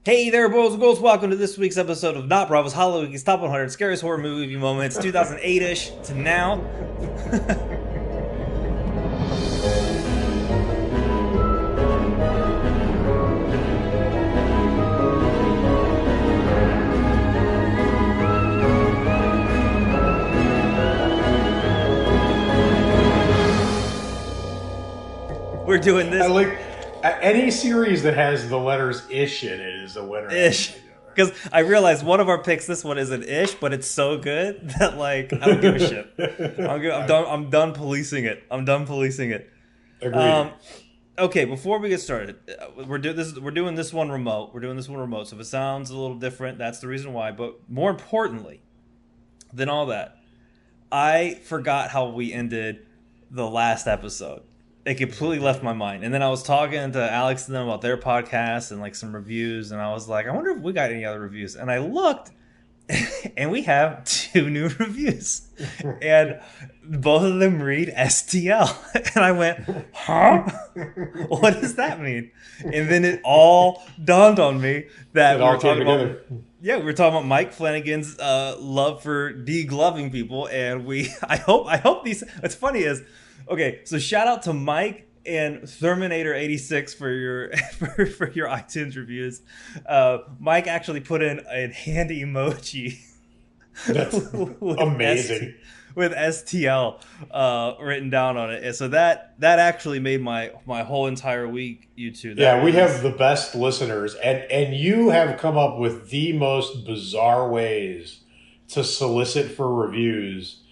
Hey there, boys and girls. Welcome to this week's episode of Not Bravo's Halloweekly's Top 100 Scariest Horror Movie Moments, 2008-ish to now. We're doing this. I like any series that has the letters ish in it is a winner. Ish. Because I realized one of our picks, this one is an ish, but it's so good that like I don't give a shit. I'm done policing it. Agreed. Okay, before we get started, we're doing this one remote. So if it sounds a little different, that's the reason why. But more importantly than all that, I forgot how we ended the last episode. It completely left my mind. And then I was talking to Alex and them about their podcast and like some reviews. And I was like, I wonder if we got any other reviews. And I looked and we have 2 new reviews. And both of them read STL. And I went, huh? What does that mean? And then it all dawned on me that we were talking about... Yeah, we were talking about Mike Flanagan's love for degloving people. And I hope these... What's funny is... Okay, so shout out to Mike and Therminator86 for your for your iTunes reviews. Mike actually put in a hand emoji. That's amazing. With STL written down on it. And so that actually made my whole entire week, you two. We have the best listeners. And you have come up with the most bizarre ways to solicit for reviews.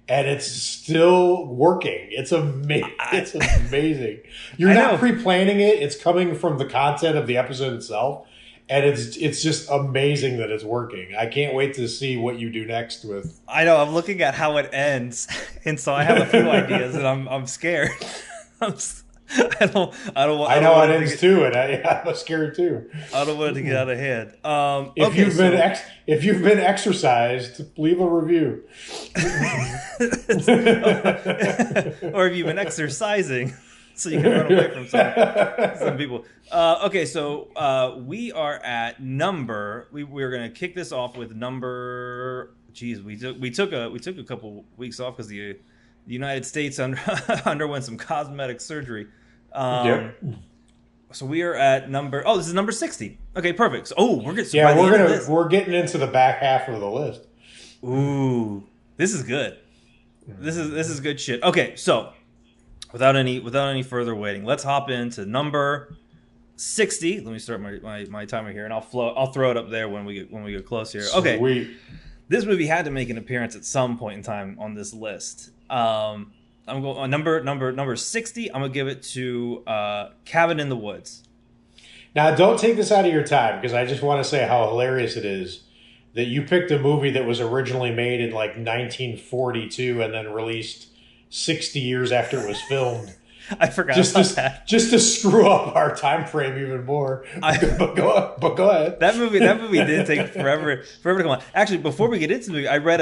And it's still working. It's amazing. It's amazing. You're not pre-planning it. It's coming from the content of the episode itself. And it's just amazing that it's working. I can't wait to see what you do next with. I know. I'm looking at how it ends. And so I have a few ideas and I'm scared. I know how it ends too, and I'm scared too. I don't want it to get out of hand. If you've been exercised, leave a review. Or if you've been exercising, so you can run away from some people. Okay, so we are at number. We're going to kick this off with number. Geez, we took a couple weeks off because the United States underwent some cosmetic surgery. Yep. So we are at number. Oh, this is number 60. Okay, perfect. So, we're getting. Yeah, we're getting into the back half of the list. Ooh, this is good. This is good shit. Okay, so without any further waiting, let's hop into number 60. Let me start my timer here, and I'll throw it up there when we get close here. Okay. Sweet. This movie had to make an appearance at some point in time on this list. I'm going on number 60. I'm gonna give it to Cabin in the Woods. Now, don't take this out of your time because I just want to say how hilarious it is that you picked a movie that was originally made in like 1942 and then released 60 years after it was filmed. I forgot about that. Just to screw up our time frame even more. But go ahead. That movie did take forever to come on. Actually, before we get into the movie, I read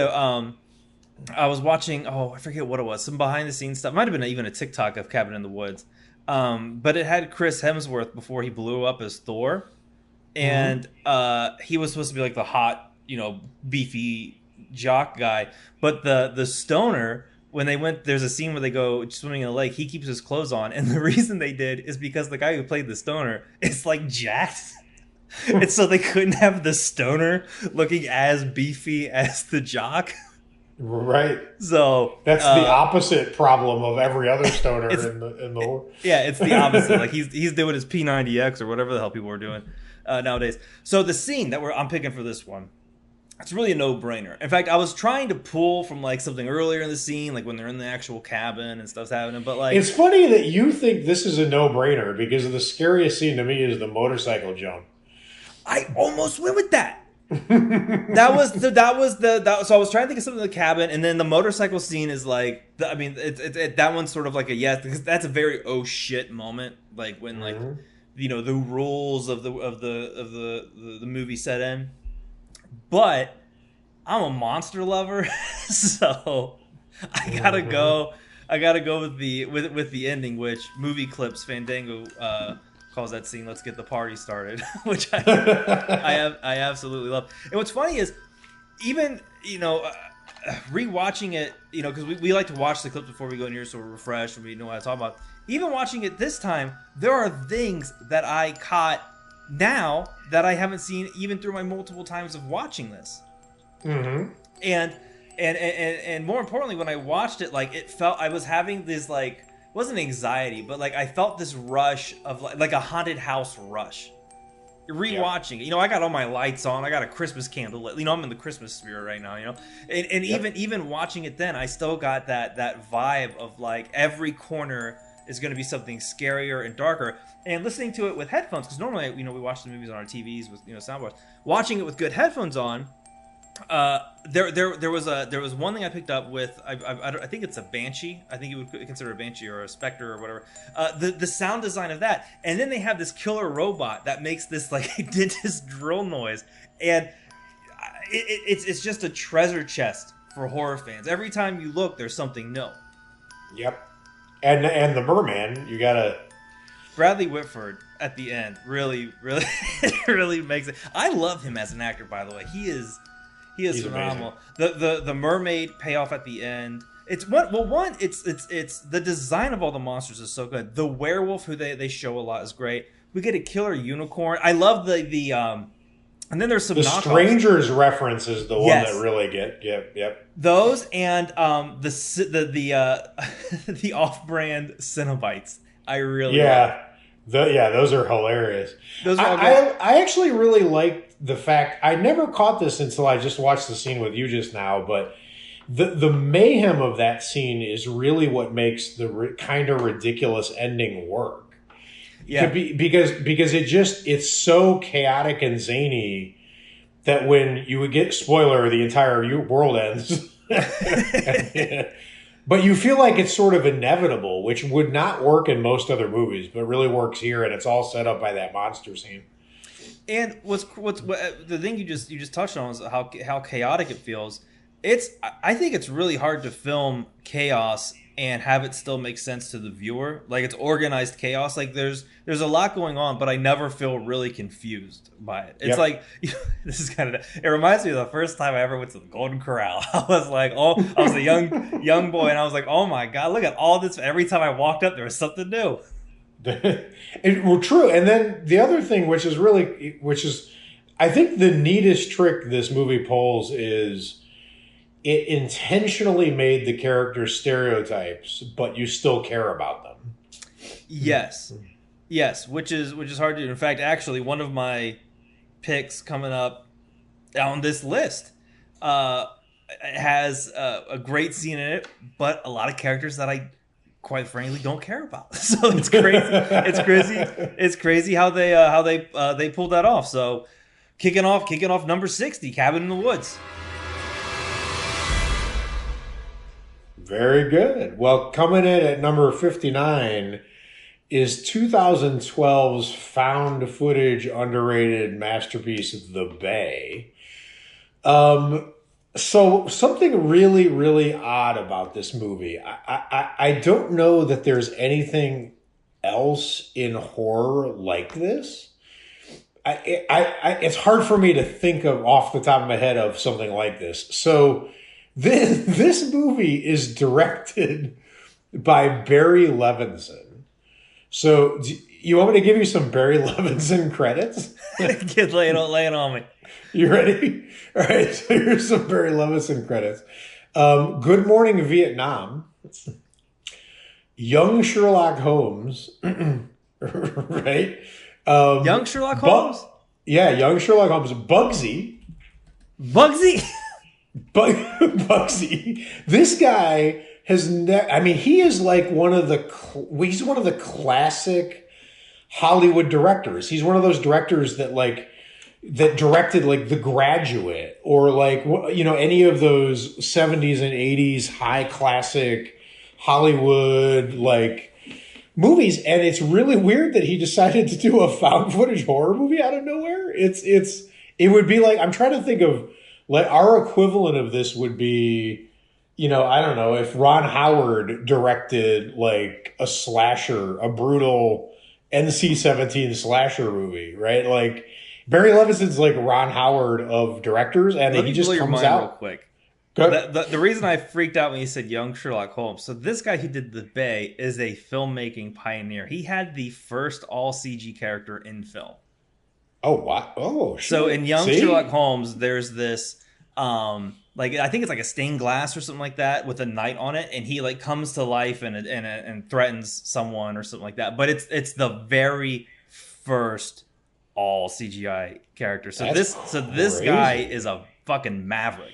I was watching, I forget what it was, some behind the scenes stuff. Might have been even a TikTok of Cabin in the Woods. But it had Chris Hemsworth before he blew up as Thor. And he was supposed to be like the hot, beefy jock guy. But the stoner, when they went, there's a scene where they go swimming in the lake, he keeps his clothes on. And the reason they did is because the guy who played the stoner is like jacked. And so they couldn't have the stoner looking as beefy as the jock. Right. So that's the opposite problem of every other stoner in the world. Yeah, it's the opposite. Like he's doing his P90X or whatever the hell people are doing nowadays. So the scene that I'm picking for this one, it's really a no-brainer. In fact, I was trying to pull from like something earlier in the scene, like when they're in the actual cabin and stuff's happening. But like, it's funny that you think this is a no-brainer because the scariest scene to me is the motorcycle jump. I almost went with that. that was so I was trying to think of something in the cabin, and then the motorcycle scene is like that one's sort of like a yes, because that's a very oh shit moment, like when like the rules of the movie set in. But I'm a monster lover, so I gotta go with the ending, which Movie Clips Fandango calls that scene "Let's get the party started," which I absolutely love. And what's funny is, even rewatching it, because we like to watch the clips before we go in here, so we're refreshed and we know what to talk about. Even watching it this time, there are things that I caught now that I haven't seen even through my multiple times of watching this. Mm-hmm. And more importantly, when I watched it, like, it felt I was having this, like, wasn't anxiety, but like I felt this rush of like a haunted house rush. Rewatching it, I got all my lights on, I got a Christmas candle lit, I'm in the Christmas spirit right now, and even watching it then, I still got that vibe of like every corner is going to be something scarier and darker. And listening to it with headphones, because normally we watch the movies on our TVs with soundbars. Watching it with good headphones on, there was one thing I picked up with. I think it's a banshee. I think you would consider a banshee or a specter or whatever. The sound design of that, and then they have this killer robot that makes this like dentist drill noise, and it's just a treasure chest for horror fans. Every time you look, there's something new. Yep, and the merman, you gotta. Bradley Whitford at the end really really makes it. I love him as an actor, by the way. He's phenomenal. The mermaid payoff at the end. It's it's the design of all the monsters is so good. The werewolf who they show a lot is great. We get a killer unicorn. I love the and then there's some knockoffs. Strangers reference is the one that really get yep. Those and the off-brand Cenobites. I really love. Those are hilarious. Those are all good. I actually really liked the fact, I never caught this until I just watched the scene with you just now, but the mayhem of that scene is really what makes the kind of ridiculous ending work. Yeah, because it's so chaotic and zany that when you would get spoiler, the entire world ends. But you feel like it's sort of inevitable, which would not work in most other movies, but really works here, and it's all set up by that monster scene. And what's the thing you just touched on is how chaotic it feels. I think it's really hard to film chaos and have it still make sense to the viewer. Like, it's organized chaos. Like, there's a lot going on, but I never feel really confused by it. It's like, this is kind of, it reminds me of the first time I ever went to the Golden Corral. I was a young boy, and I was like, oh my God, look at all this. Every time I walked up, there was something new. Well, true. And then the other thing, which is I think the neatest trick this movie pulls is it intentionally made the characters stereotypes, but you still care about them. Yes, which is hard to do. In fact, actually, one of my picks coming up on this list has a great scene in it, but a lot of characters that I, quite frankly, don't care about. So it's crazy. It's crazy how they pulled that off. So kicking off number 60, Cabin in the Woods. Very good. Well, coming in at number 59 is 2012's found footage underrated masterpiece, The Bay. So something really, really odd about this movie. I don't know that there's anything else in horror like this. It's hard for me to think of off the top of my head of something like this. So this movie is directed by Barry Levinson. So you want me to give you some Barry Levinson credits? Lay it on me. You ready? All right, so here's some Barry Levinson credits. Good Morning Vietnam. Young Sherlock Holmes. Right? Young Sherlock Holmes? Yeah, Young Sherlock Holmes. Bugsy. Bugsy. This guy has he is like he's one of the classic Hollywood directors. He's one of those directors that directed like The Graduate or any of those 70s and 80s high classic Hollywood movies. And it's really weird that he decided to do a found footage horror movie out of nowhere. It would be like, I'm trying to think of our equivalent of this would be, I don't know, if Ron Howard directed a slasher, a brutal NC-17 slasher movie, right? Like Barry Levinson's like Ron Howard of directors, and Let he me blow just your comes mind real out. quick. Go, The reason I freaked out when you said young Sherlock Holmes, so this guy who did The Bay is a filmmaking pioneer. He had the first all CG character in film. oh, wow. Oh, So in shit. young Sherlock See? Holmes, there's this like I think it's like a stained glass or something like that with a knight on it, and he like comes to life and threatens someone or something like that. But it's the very first all CGI character. So That's this guy crazy. is a fucking maverick.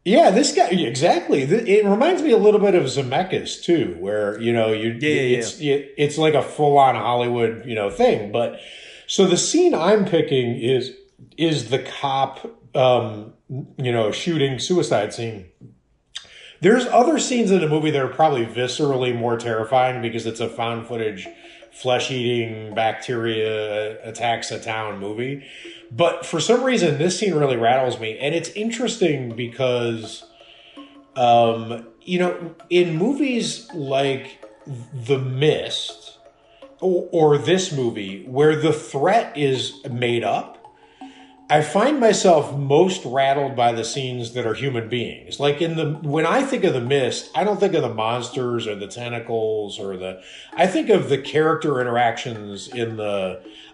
Yeah, this guy exactly. It reminds me a little bit of Zemeckis too, where Yeah, yeah, yeah. it's like a full on Hollywood thing. But so the scene I'm picking is the cop shooting suicide scene. There's other scenes in the movie that are probably viscerally more terrifying because it's a found footage, flesh eating bacteria attacks a town movie. But for some reason, this scene really rattles me. And it's interesting because, in movies like The Mist or this movie, where the threat is made up, I find myself most rattled by the scenes that are human beings. Like when I think of The Mist, I don't think of the monsters or the tentacles I think of the character interactions in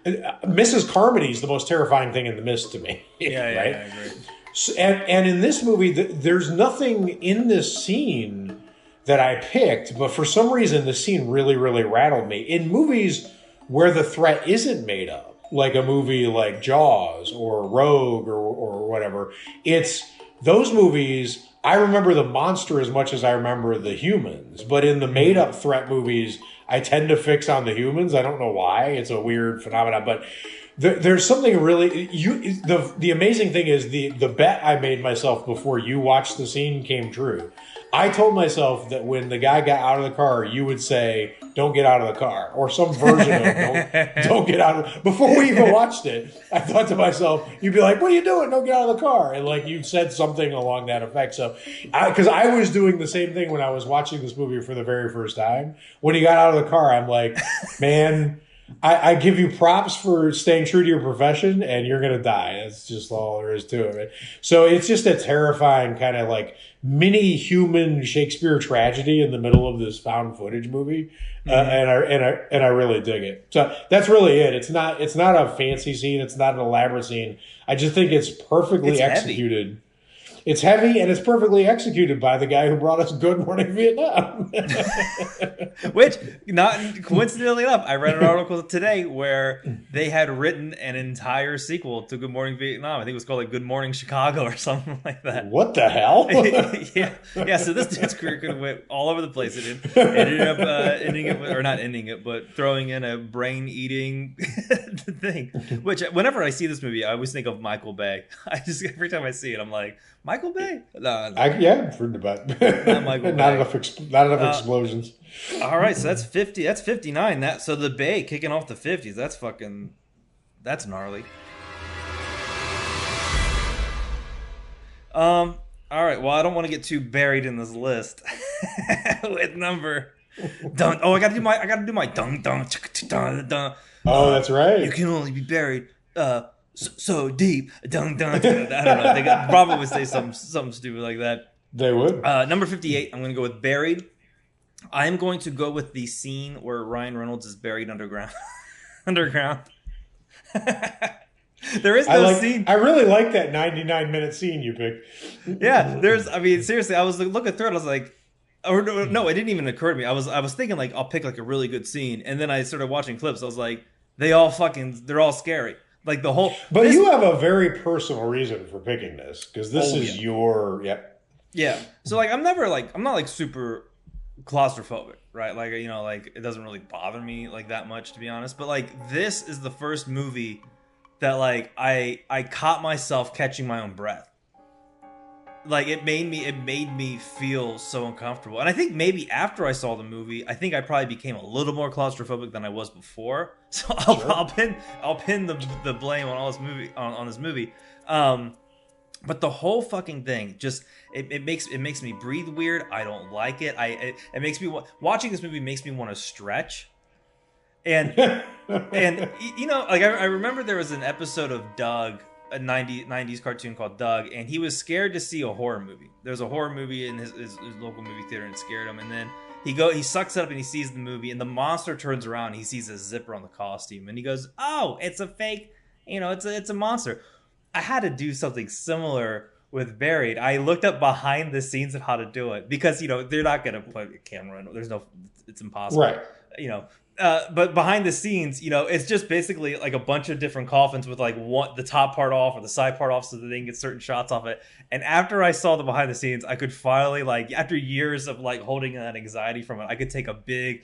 Mrs. Carmody's the most terrifying thing in The Mist to me. Yeah, right? yeah, I agree. So, and in this movie, there's nothing in this scene that I picked, but for some reason, the scene really, really rattled me. In movies where the threat isn't made up, like a movie like Jaws or Rogue or whatever, it's those movies. I remember the monster as much as I remember the humans, but in the made up threat movies, I tend to fix on the humans. I don't know why. It's a weird phenomenon, but there's something really the amazing thing is the bet I made myself before you watched the scene came true. I told myself that when the guy got out of the car, you would say, "Don't get out of the car," or some version of "Don't get out of." Before we even watched it, I thought to myself, "You'd be like, what are you doing? Don't get out of the car," and like you said something along that effect. So, because I was doing the same thing when I was watching this movie for the very first time. When he got out of the car, I'm like, man. I give you props for staying true to your profession, and you're going to die. That's just all there is to it. Right? So it's just a terrifying kind of like mini human Shakespeare tragedy in the middle of this found footage movie, and I really dig it. So that's really it. It's not a fancy scene. It's not an elaborate scene. I just think it's perfectly executed. Heavy. It's heavy and it's perfectly executed by the guy who brought us Good Morning Vietnam. Which, not coincidentally enough, I read an article today where they had written an entire sequel to Good Morning Vietnam. I think it was called like Good Morning Chicago or something like that. What the hell? yeah. So this dude's career could have went all over the place. It ended up ending it, or not ending it, but throwing in a brain-eating thing. Which, whenever I see this movie, I always think of Michael Bay. Every time I see it, I'm like, Michael Bay? No. I've heard about it. Not Michael Bay. Not enough explosions. All right, so that's 50. That's 59. So the Bay kicking off the 50s. That's gnarly. All right. Well, I don't want to get too buried in this list with number. Dun. Oh, I gotta do my dun dun dun dun. Oh, that's right. You can only be buried so deep. Dun dun dun. I don't know. They probably would say something stupid like that. They would. Number 58. I'm gonna go with buried. I'm going to go with the scene where Ryan Reynolds is buried underground. There is no scene. I really like that 99-minute scene you picked. Yeah, seriously, I was looking through it. I was like, no, it didn't even occur to me. I was thinking like I'll pick like a really good scene, and then I started watching clips. I was like, they're all scary. Like the whole. But you have a very personal reason for picking this because this is your Yeah. So like I'm not like super claustrophobic, right? Like like it doesn't really bother me like that much, to be honest. But like this is the first movie that like I caught myself catching my own breath. Like it made me feel so uncomfortable. And I think maybe after I saw the movie, I think I probably became a little more claustrophobic than I was before. So I'll pin the blame on all this movie on this movie. But the whole fucking thing just it makes me breathe weird. I don't like it. It makes me watching this movie makes me want to stretch. And you know, like I remember there was an episode of Doug, a 90s cartoon called Doug, and he was scared to see a horror movie. There's a horror movie in his local movie theater, and it scared him. And then he sucks it up and he sees the movie, and the monster turns around and he sees a zipper on the costume, and he goes, "Oh, it's a fake, you know, it's a monster." I had to do something similar with Buried. I looked up behind the scenes of how to do it, because, you know, they're not going to put a camera in. It's impossible. Right. You know, but behind the scenes, you know, it's just basically like a bunch of different coffins with like the top part off or the side part off so that they can get certain shots off it. And after I saw the behind the scenes, I could finally, like, after years of like holding that anxiety from it, I could take a big...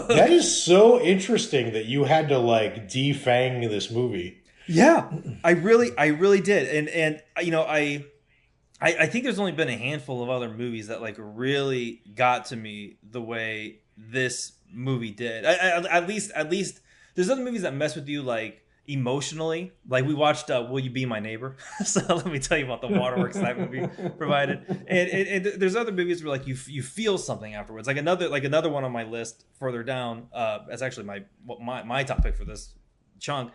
That is so interesting that you had to like defang this movie. Yeah, I really did. And you know, I think there's only been a handful of other movies that like really got to me the way this movie did. At least there's other movies that mess with you like emotionally. Like we watched Will You Be My Neighbor? So let me tell you about the waterworks that movie provided. And there's other movies where like you feel something afterwards. Like another one on my list further down. That's actually my top pick for this chunk.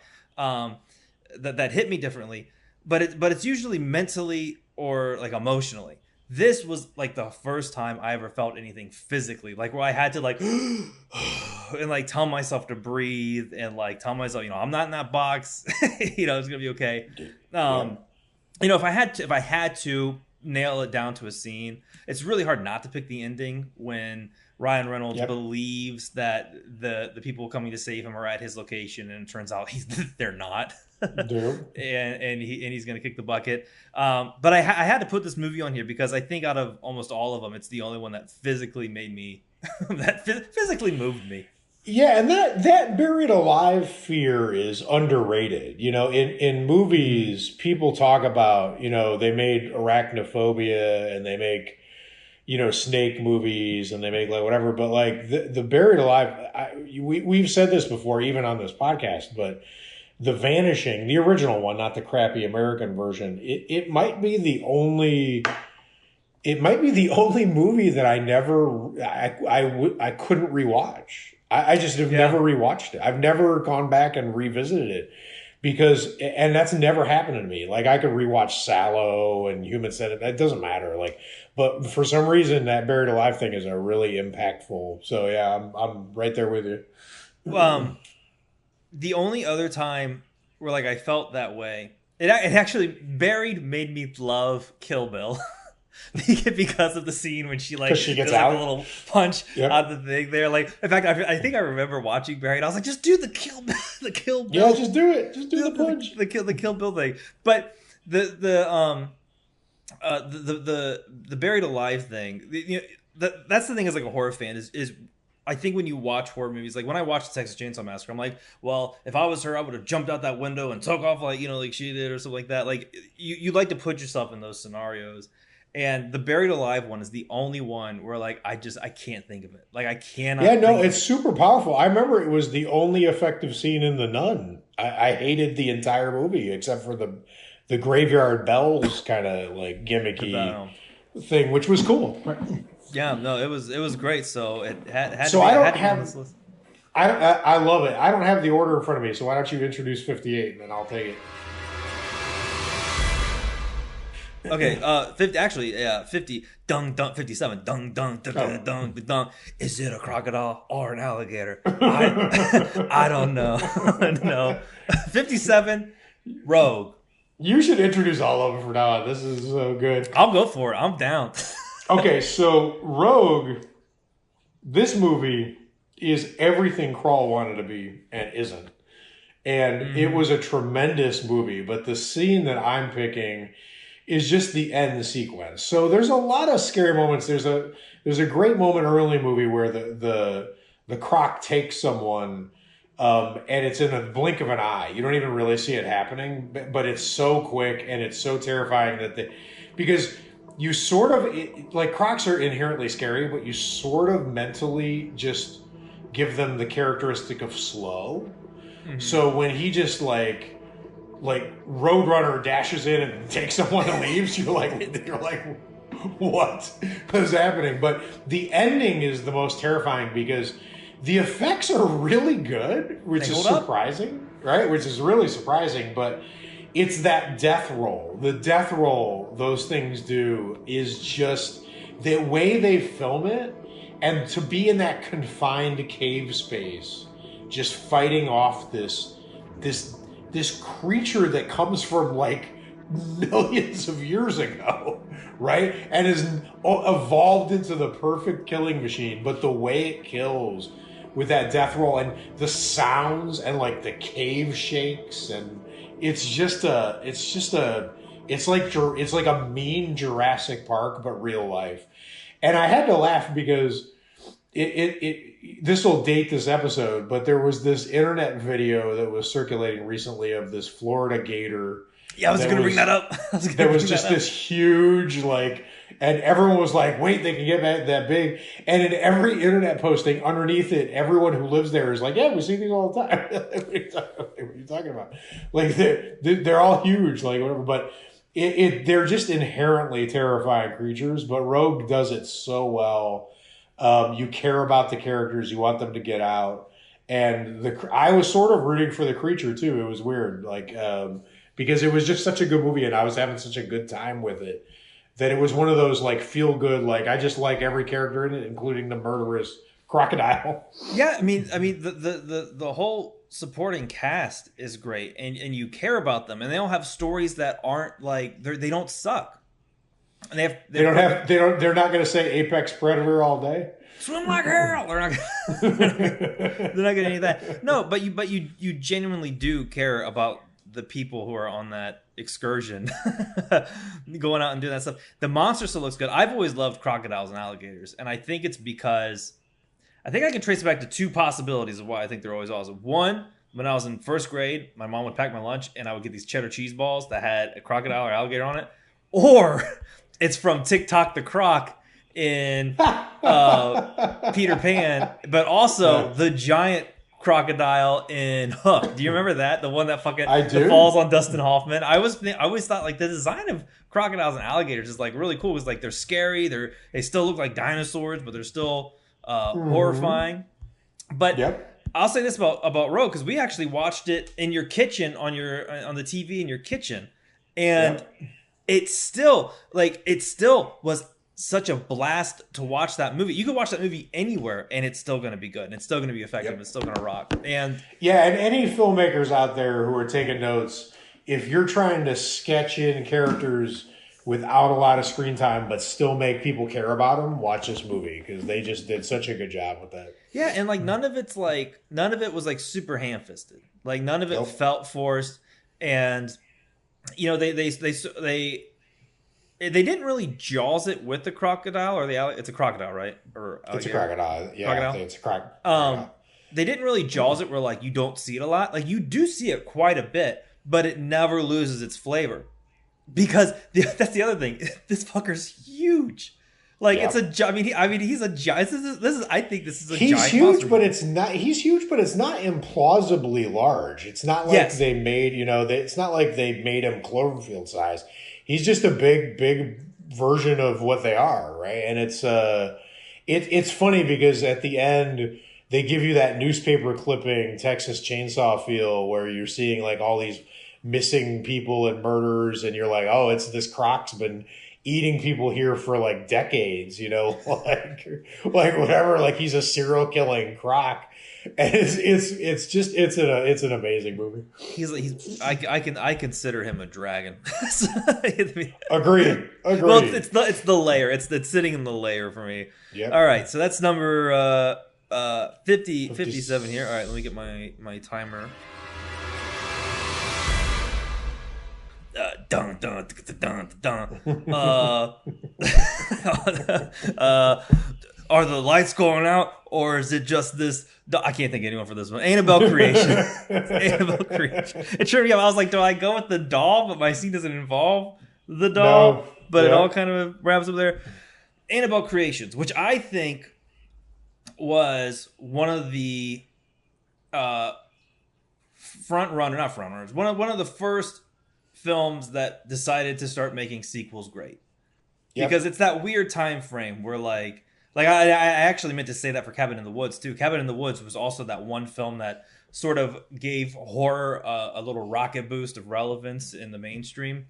That hit me differently, but it's usually mentally or like emotionally. This was like the first time I ever felt anything physically, like where I had to like and like tell myself to breathe and like tell myself, you know, I'm not in that box. You know, it's gonna be okay. You know, if I had to nail it down to a scene, it's really hard not to pick the ending when Ryan Reynolds believes that the people coming to save him are at his location, and it turns out they're not. and he's gonna kick the bucket. But I had to put this movie on here because I think out of almost all of them, it's the only one that physically made me physically moved me. Yeah, and that buried alive fear is underrated. You know, in movies, people talk about, you know, they made arachnophobia and they make, you know, snake movies and they make like whatever, but like the buried alive, we've said this before, even on this podcast, but The Vanishing, the original one, not the crappy American version, it might be the only movie that I couldn't rewatch. I just have never rewatched it. I've never gone back and revisited it and that's never happened to me. Like I could rewatch Sallow and Human Centipede. That doesn't matter. Like, but for some reason that buried alive thing is a really impactful. So yeah, I'm right there with you. The only other time where like I felt that way, it actually Buried made me love Kill Bill. Because of the scene when she gets out, like a little punch out of the thing there. Like, in fact, I think I remember watching Buried. I was like, just do the Kill Bill. Yeah, just do it. Just do the punch. The Kill Bill thing. But the Buried Alive thing. You know, that's the thing as like a horror fan is I think when you watch horror movies, like when I watched Texas Chainsaw Massacre, I'm like, well, if I was her, I would have jumped out that window and took off like, you know, like she did or something like that. Like you like to put yourself in those scenarios. And the Buried Alive one is the only one where like I can't think of it. Like I cannot. Yeah, no, it's super powerful. I remember it was the only effective scene in The Nun. I hated the entire movie except for the graveyard bells kind of like gimmicky thing, which was cool. Yeah, no, it was great. So it had. So I don't have this list. I love it. I don't have the order in front of me, so why don't you introduce 58 and then I'll take it. Okay, 50. Actually, yeah, 50. Dung, 57. Dung, dung. Is it a crocodile or an alligator? I don't know. No. 57. Rogue. You should introduce all of them from now on. This is so good. I'll go for it. I'm down. Okay, so Rogue. This movie is everything Crawl wanted to be and isn't. And it was a tremendous movie, but the scene that I'm picking is just the end sequence. So there's a lot of scary moments. There's a great moment early in the movie where the croc takes someone, and it's in a blink of an eye. You don't even really see it happening, but it's so quick and it's so terrifying because you sort of like crocs are inherently scary, but you sort of mentally just give them the characteristic of slow. Mm-hmm. So when he just like Roadrunner dashes in and takes someone and leaves, you're like, what is happening? But the ending is the most terrifying because The effects are really good, which is surprising, right? Which is really surprising, but it's that death roll. The death roll those things do is just the way they film it, and to be in that confined cave space, just fighting off this creature that comes from like millions of years ago, right? And is evolved into the perfect killing machine. But the way it kills with that death roll and the sounds and like the cave shakes, and it's like a mean Jurassic Park but real life. And I had to laugh because this will date this episode, but there was this internet video that was circulating recently of this Florida gator. Yeah, I was going to bring that up. There was just this huge, like, and everyone was like, wait, they can get that big. And in every internet posting underneath it, everyone who lives there is like, yeah, we see these all the time. What are you talking about? Like, they're all huge, like, whatever. But they're just inherently terrifying creatures, but Rogue does it so well. You care about the characters, you want them to get out. And I was sort of rooting for the creature, too. It was weird, like, because it was just such a good movie and I was having such a good time with it that it was one of those like feel good, like I just like every character in it, including the murderous crocodile. Yeah, I mean the whole supporting cast is great, and you care about them, and they all have stories that aren't like they don't suck. And they're not going to say apex predator all day. Swim like hell. They're not getting any of that. No, but you genuinely do care about the people who are on that excursion going out and doing that stuff. The monster still looks good. I've always loved crocodiles and alligators, and I think it's because I think I can trace it back to two possibilities of why I think they're always awesome. One, when I was in first grade, my mom would pack my lunch and I would get these cheddar cheese balls that had a crocodile or alligator on it. Or it's from TikTok the Croc in Peter Pan, but also the giant crocodile in Hook. Do you remember that? The one that falls on Dustin Hoffman. I always thought like the design of crocodiles and alligators is like really cool. It's like they're scary. They still look like dinosaurs, but they're still horrifying. But I'll say this about Rogue, because we actually watched it in your kitchen on the TV in your kitchen, and it still was such a blast to watch that movie. You can watch that movie anywhere and it's still going to be good and it's still going to be effective. It's still going to rock. And any filmmakers out there who are taking notes, if you're trying to sketch in characters without a lot of screen time but still make people care about them, watch this movie, because they just did such a good job with that. Yeah, and like none of it was like super ham-fisted. Like none of it felt forced, and you know they didn't really Jaws it with the crocodile or it's a crocodile, right? Or it's a crocodile. Yeah, crocodile? It's a crocodile. They didn't really Jaws it where like you don't see it a lot. Like you do see it quite a bit, but it never loses its flavor. Because that's the other thing. This fucker's huge. Like it's a. I mean, he's a giant. I think this is a giant. He's huge, but it's not. He's huge, but it's not implausibly large. It's not like they made. It's not like they made him Cloverfield size. He's just a big version of what they are, right? And it's funny because at the end they give you that newspaper clipping Texas Chainsaw feel where you're seeing like all these missing people and murders, and you're like, oh, it's this croc's been eating people here for like decades, like whatever, like he's a serial killing croc. And it's an amazing movie. I consider him a dragon. Agreed. Well, it's the layer. It's sitting in the layer for me. Yep. All right, so that's number 57 here. All right, let me get my timer. Dun, dun, dun, dun, dun. Are the lights going out, or is it just this? I can't think of anyone for this one. Annabelle Creation. Annabelle Creation. It tripped me up. I was like, do I go with the doll, but my scene doesn't involve the doll? No. But it all kind of wraps up there. Annabelle Creations, which I think was one of the not frontrunners, one of the first films that decided to start making sequels great. Because it's that weird time frame where like Like I actually meant to say that for Cabin in the Woods too. Cabin in the Woods was also that one film that sort of gave horror a little rocket boost of relevance in the mainstream.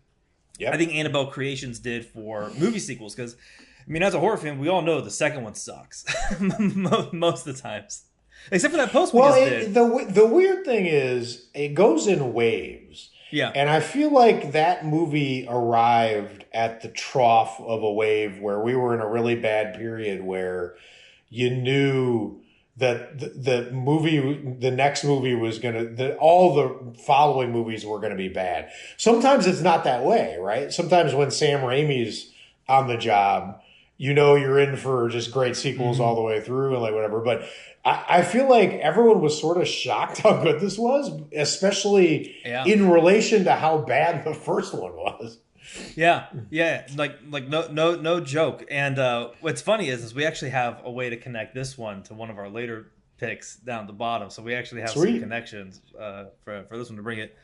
I Yep. think Annabelle Creations did for movie sequels because, I mean, as a horror fan, we all know the second one sucks most of the times, except for that post we Well, just did. the weird thing is it goes in waves. Yeah. And I feel like that movie arrived at the trough of a wave where we were in a really bad period where you knew that the next movie was all the following movies were gonna be bad. Sometimes it's not that way, right? Sometimes when Sam Raimi's on the job, you know you're in for just great sequels all the way through and like whatever. But I feel like everyone was sort of shocked how good this was, especially in relation to how bad the first one was. Yeah, like no joke. And what's funny is we actually have a way to connect this one to one of our later picks down at the bottom. So we actually have some connections for this one to bring it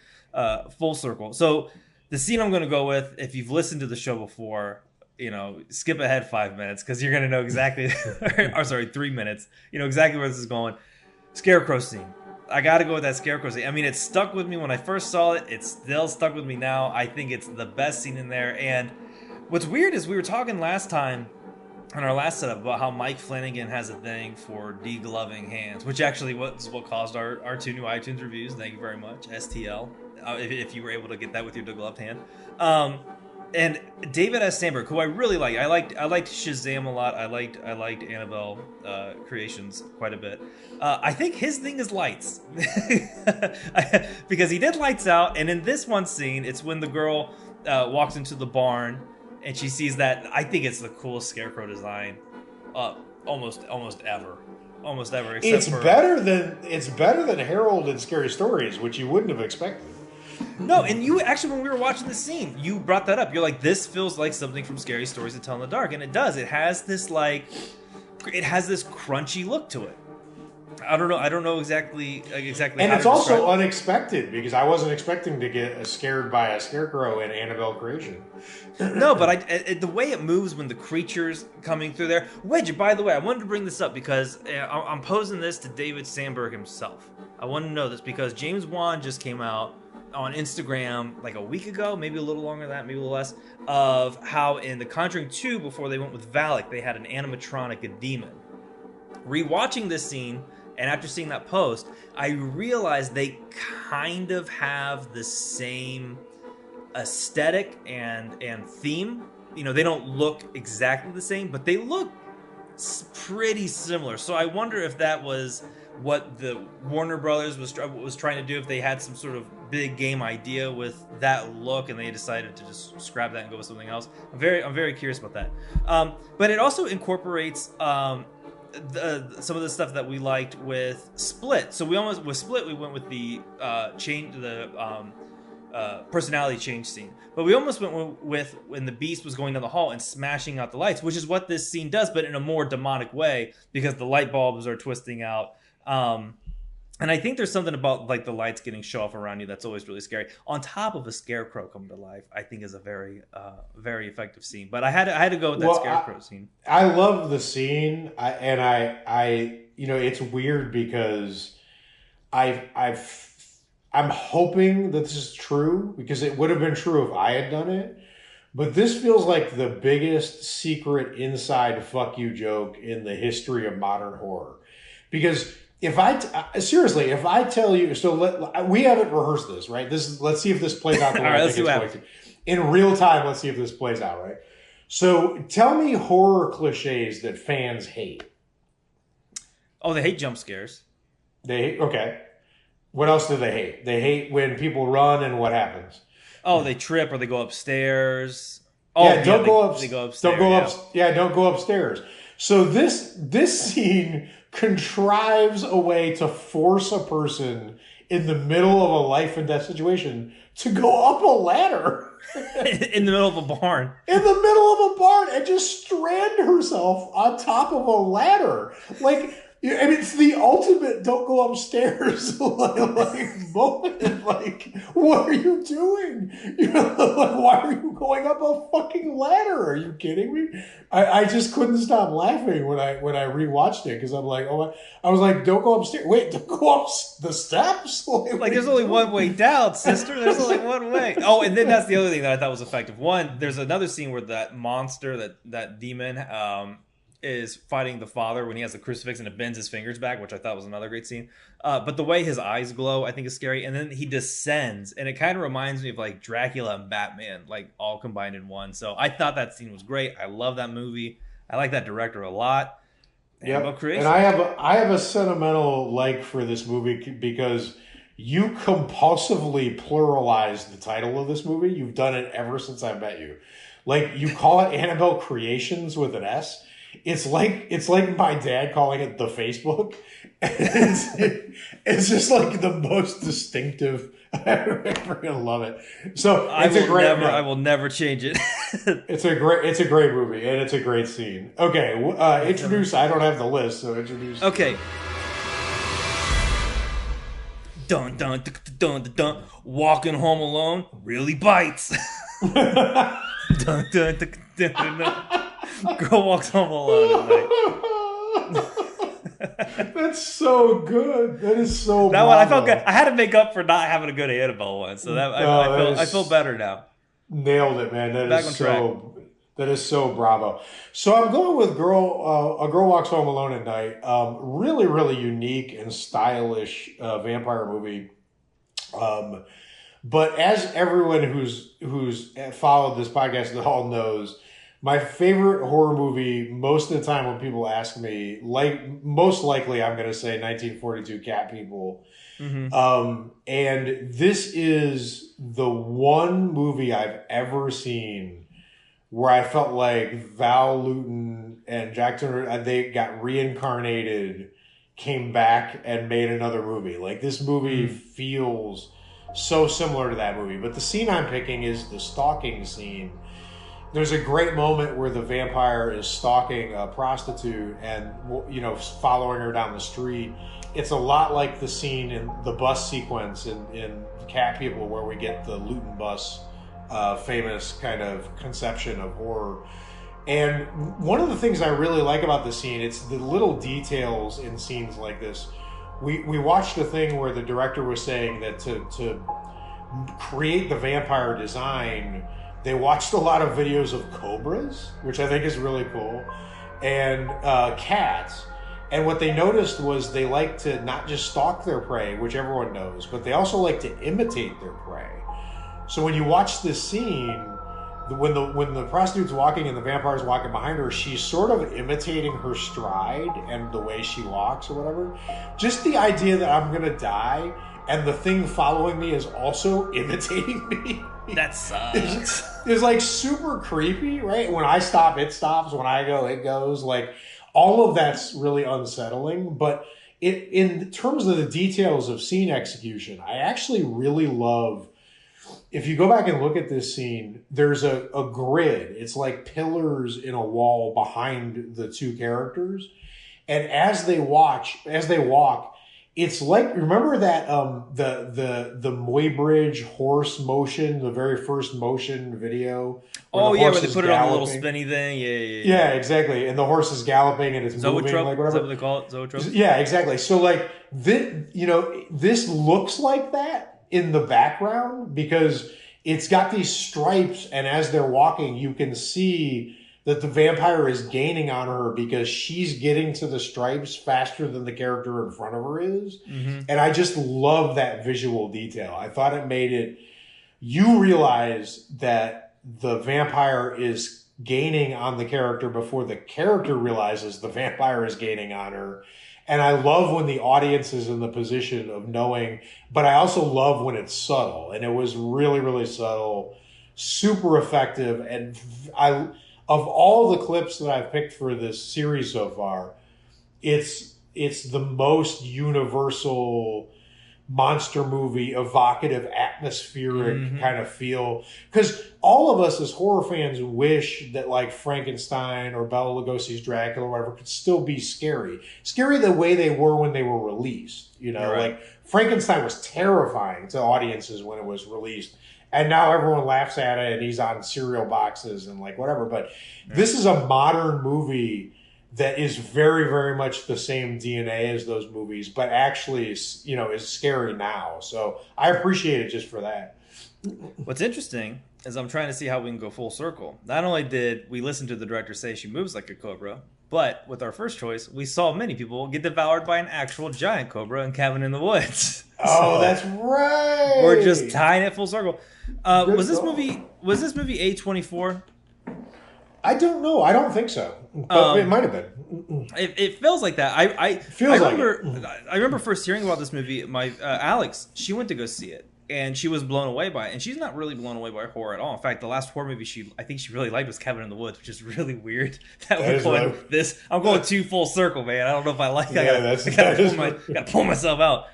full circle. So the scene I'm going to go with, if you've listened to the show before, you know, skip ahead 5 minutes because you're going to know exactly, or sorry, 3 minutes. You know exactly where this is going. Scarecrow scene. I got to go with that Scarecrow scene. I mean, it stuck with me when I first saw it. It's still stuck with me now. I think it's the best scene in there. And what's weird is we were talking last time on our last setup about how Mike Flanagan has a thing for degloving hands, which actually was what caused our 2 new iTunes reviews. Thank you very much, STL, if you were able to get that with your degloved hand. And David S. Sandberg, who I really like. I liked Shazam a lot. I liked Annabelle Creations quite a bit. I think his thing is lights. Because he did Lights Out, and in this one scene, it's when the girl walks into the barn and she sees that. I think it's the coolest scarecrow design almost ever. It's better than Harold and Scary Stories, which you wouldn't have expected. No, and you actually, when we were watching the scene, you brought that up. You're like, this feels like something from Scary Stories to Tell in the Dark, and it does. It has this crunchy look to it. I don't know exactly. And it's also unexpected because I wasn't expecting to get scared by a scarecrow in Annabelle Creation. No, but the way it moves when the creature's coming through there. Wedge, by the way, I wanted to bring this up because I'm posing this to David Sandberg himself. I want to know this because James Wan just came out on Instagram like a week ago, maybe a little longer than that, maybe a little less, of how in The Conjuring 2, before they went with Valak, they had an animatronic, a demon. Rewatching this scene, and after seeing that post, I realized they kind of have the same aesthetic and theme. You know, they don't look exactly the same, but they look pretty similar. So I wonder if that was what the Warner Brothers was trying to do, if they had some sort of big game idea with that look and they decided to just scrap that and go with something else. I'm very curious about that. But it also incorporates some of the stuff that we liked with Split. So with Split we went with the personality change scene, but we almost went with when the Beast was going down the hall and smashing out the lights, which is what this scene does, but in a more demonic way because the light bulbs are twisting out. And I think there's something about like the lights getting show off around you that's always really scary. On top of a scarecrow coming to life, I think is a very effective scene. But I had to go with that scarecrow scene. I love the scene, I you know, it's weird because I'm hoping that this is true because it would have been true if I had done it. But this feels like the biggest secret inside fuck you joke in the history of modern horror. Because if I tell you, we haven't rehearsed this, right? Let's see if this plays out the way I think it's going to. In real time, let's see if this plays out, right? So tell me horror cliches that fans hate. Oh, they hate jump scares. Okay. What else do they hate? They hate when people run and what happens? Oh, they trip or they go upstairs. Don't go upstairs. Don't go upstairs. So this scene contrives a way to force a person in the middle of a life and death situation to go up a ladder. In the middle of a barn. In the middle of a barn and just strand herself on top of a ladder. Like, Yeah, and it's the ultimate don't go upstairs like moment. Like, what are you doing? You know, like, why are you going up a fucking ladder? Are you kidding me? I just couldn't stop laughing when I rewatched it because I'm like, oh, I was like, don't go upstairs. Wait, don't go up the steps. Like, there's only one way down, sister. There's only one way. Oh, and then that's the other thing that I thought was effective. One, there's another scene where that monster, that demon, is fighting the father when he has the crucifix and it bends his fingers back, which I thought was another great scene. But the way his eyes glow, I think is scary. And then he descends, and it kind of reminds me of like Dracula and Batman, like all combined in one. So I thought that scene was great. I love that movie. I like that director a lot. Yeah, and I have a sentimental like for this movie because you compulsively pluralized the title of this movie. You've done it ever since I met you. Like, you call it Annabelle Creations with an S. It's like my dad calling it the Facebook. It's just like the most distinctive. I freaking love it. So I will never change it. It's a great movie and it's a great scene. Okay, introduce. I don't have the list, so introduce. Okay. Dun dun dun dun dun. Dun. Walking home alone really bites. Dun dun dun dun dun. Girl walks home alone at night. That's so good. That is so. That one I felt good. I had to make up for not having a good Annabelle one, so I feel better now. Nailed it, man. That is so bravo. So I'm going with A Girl Walks Home Alone at Night. Really, really unique and stylish vampire movie. But as everyone who's followed this podcast all knows, my favorite horror movie, most of the time when people ask me, most likely I'm going to say 1942 Cat People. Mm-hmm. And this is the one movie I've ever seen where I felt like Val Lewton and Jack Turner, they got reincarnated, came back and made another movie. Like, this movie feels so similar to that movie. But the scene I'm picking is the stalking scene. There's a great moment where the vampire is stalking a prostitute and, you know, following her down the street. It's a lot like the scene in the bus sequence in Cat People where we get the Luton bus, famous kind of conception of horror. And one of the things I really like about the scene, it's the little details in scenes like this. We watched a thing where the director was saying that to create the vampire design, they watched a lot of videos of cobras, which I think is really cool, and cats. And what they noticed was they like to not just stalk their prey, which everyone knows, but they also like to imitate their prey. So when you watch this scene, when the prostitute's walking and the vampire's walking behind her, she's sort of imitating her stride and the way she walks or whatever. Just the idea that I'm going to die and the thing following me is also imitating me. That sucks. It's like super creepy, right? When I stop, it stops. When I go, it goes. Like, all of that's really unsettling. But in terms of the details of scene execution, I actually really love. If you go back and look at this scene, there's a grid. It's like pillars in a wall behind the two characters, and as they walk, it's like, remember that the Muybridge horse motion, the very first motion video. Oh yeah, where they put it on a little spinny thing. Yeah, exactly. And the horse is galloping and it's moving, like whatever. Is that what they call it? Zoetrope? Yeah, exactly. So like this looks like that in the background because it's got these stripes, and as they're walking, you can see that the vampire is gaining on her because she's getting to the stripes faster than the character in front of her is. Mm-hmm. And I just love that visual detail. I thought it made it, you realize that the vampire is gaining on the character before the character realizes the vampire is gaining on her. And I love when the audience is in the position of knowing, but I also love when it's subtle. And it was really, really subtle, super effective. And of all the clips that I've picked for this series so far, it's the most universal monster movie, evocative, atmospheric kind of feel. Because all of us as horror fans wish that like Frankenstein or Bela Lugosi's Dracula or whatever could still be scary. Scary the way they were when they were released. You know, Right. like Frankenstein was terrifying to audiences when it was released. And now everyone laughs at it and he's on cereal boxes and like whatever. But this is a modern movie that is very, very much the same DNA as those movies, but actually, you know, is scary now. So I appreciate it just for that. What's interesting is I'm trying to see how we can go full circle. Not only did we listen to the director say she moves like a cobra, but with our first choice, we saw many people get devoured by an actual giant cobra in Cabin in the Woods. Oh, that's right. We're just tying it full circle. Was this movie A24? I don't know. I don't think so, but it might have been. It feels like that. I remember first hearing about this movie. My Alex, she went to go see it, and she was blown away by it. And she's not really blown away by horror at all. In fact, the last horror movie I think she really liked was Cabin in the Woods, which is really weird. I'm going too full circle, man. I don't know if I like it. I gotta pull myself out.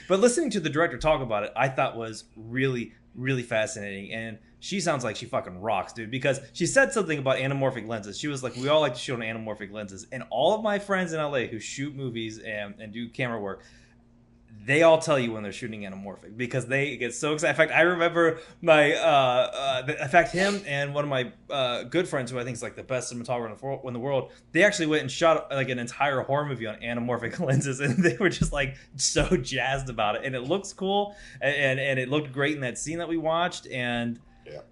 But listening to the director talk about it, I thought was really, really fascinating. And she sounds like she fucking rocks, dude, because she said something about anamorphic lenses. She was like, we all like to shoot on anamorphic lenses. And all of my friends in LA who shoot movies and do camera work, they all tell you when they're shooting anamorphic because they get so excited. In fact, I remember him and one of my good friends who I think is like the best cinematographer in the world, they actually went and shot like an entire horror movie on anamorphic lenses, and they were just like so jazzed about it. And it looks cool, and it looked great in that scene that we watched. And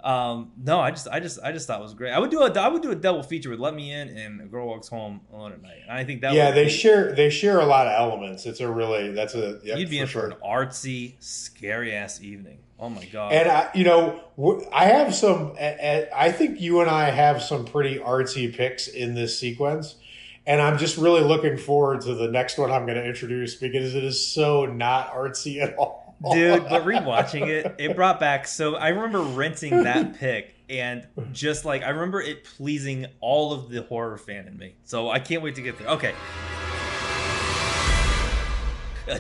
no, I just thought it was great. I would do a double feature with Let Me In and A Girl Walks Home Alone at Night. And I think that they share a lot of elements. You'd be in for an artsy, scary ass evening. Oh my god! And I have some. I think you and I have some pretty artsy picks in this sequence, and I'm just really looking forward to the next one I'm going to introduce because it is so not artsy at all. Dude, but rewatching it brought back. So I remember renting that pick, and just like I remember it pleasing all of the horror fan in me. So I can't wait to get there. Okay.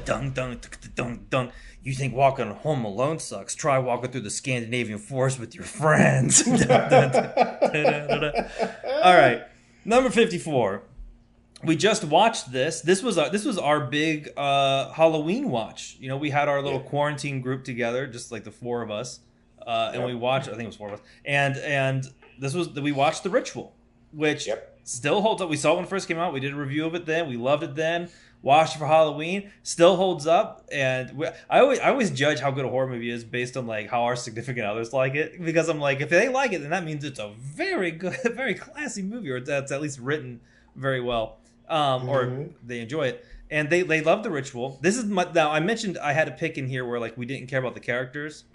Dung dung dung dung. You think walking home alone sucks? Try walking through the Scandinavian forest with your friends. Dun, dun, dun, dun. All right, number 54. We just watched this. This was our big Halloween watch. You know, we had our little quarantine group together, just like the four of us, and we watched. I think it was four of us, and we watched The Ritual, which still holds up. We saw it when it first came out. We did a review of it then. We loved it then. Watched it for Halloween. Still holds up. And I always judge how good a horror movie is based on like how our significant others like it, because I'm like, if they like it, then that means it's a very good, very classy movie, or that's at least written very well. Or they enjoy it, and they love The Ritual. This is now I mentioned I had a pick in here where like we didn't care about the characters.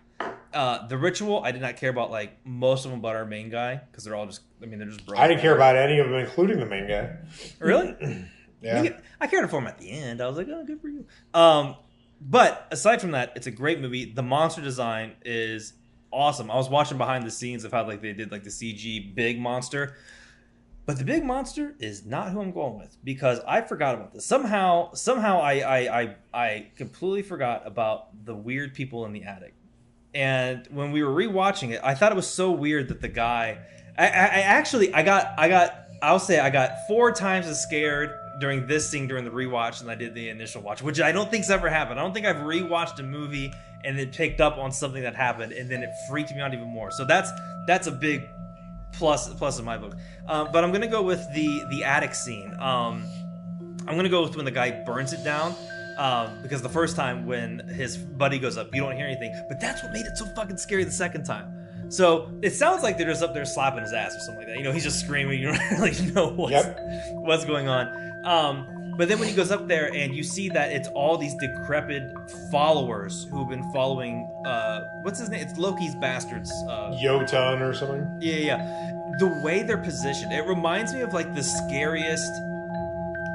The Ritual, I did not care about like most of them, but our main guy, because they're just broken. I didn't care about any of them, including the main guy. Really? Yeah. I cared for him at the end. I was like, oh, good for you. But aside from that, it's a great movie. The monster design is awesome. I was watching behind the scenes of how like they did like the CG big monster. But the big monster is not who I'm going with, because I forgot about this. Somehow I completely forgot about the weird people in the attic. And when we were rewatching it, I thought it was so weird that the guy. I got 4 times as scared during this scene during the rewatch than I did the initial watch, which I don't think's ever happened. I don't think I've rewatched a movie and then picked up on something that happened and then it freaked me out even more. So that's a big plus in my book. But I'm gonna go with the attic scene. I'm gonna go with when the guy burns it down, because the first time when his buddy goes up, you don't hear anything, but that's what made it so fucking scary the second time. So it sounds like they're just up there slapping his ass or something like that. You know, he's just screaming. You don't really know what's going on. But then when he goes up there and you see that it's all these decrepit followers who've been following, what's his name? It's Loki's bastards. Jotun or something? Yeah. The way they're positioned, it reminds me of like the scariest,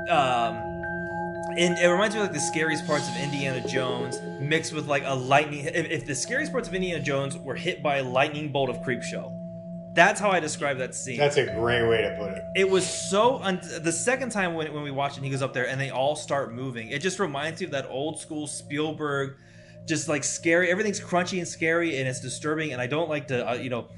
and it reminds me of like the scariest parts of Indiana Jones mixed with like a lightning. If the scariest parts of Indiana Jones were hit by a lightning bolt of Creepshow, That's how I describe that scene. That's a great way to put it. It was so the second time when we watch it, and he goes up there and they all start moving. It just reminds you of that old school Spielberg, just like scary. Everything's crunchy and scary, and it's disturbing. And I don't like to,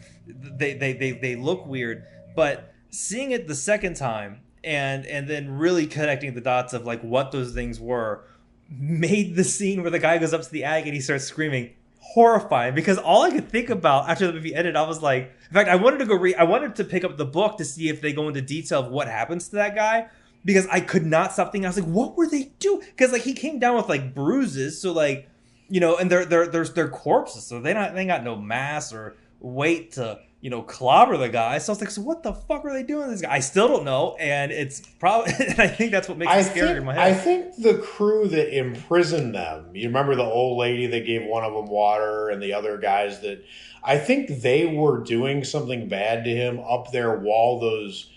they look weird. But seeing it the second time and then really connecting the dots of like what those things were made the scene where the guy goes up to the attic and he starts screaming horrifying, because all I could think about after the movie ended, I was like, in fact, I wanted to pick up the book to see if they go into detail of what happens to that guy, because I could not stop thinking. I was like, what were they doing? Because like he came down with like bruises, so like, and they're corpses, so they ain't got no mass or weight to clobber the guy. So I was like, so what the fuck are they doing to this guy? I still don't know, and it's probably, and I think that's what makes it scarier in my head. I think the crew that imprisoned them, you remember the old lady that gave one of them water and the other guys that, I think they were doing something bad to him up there while those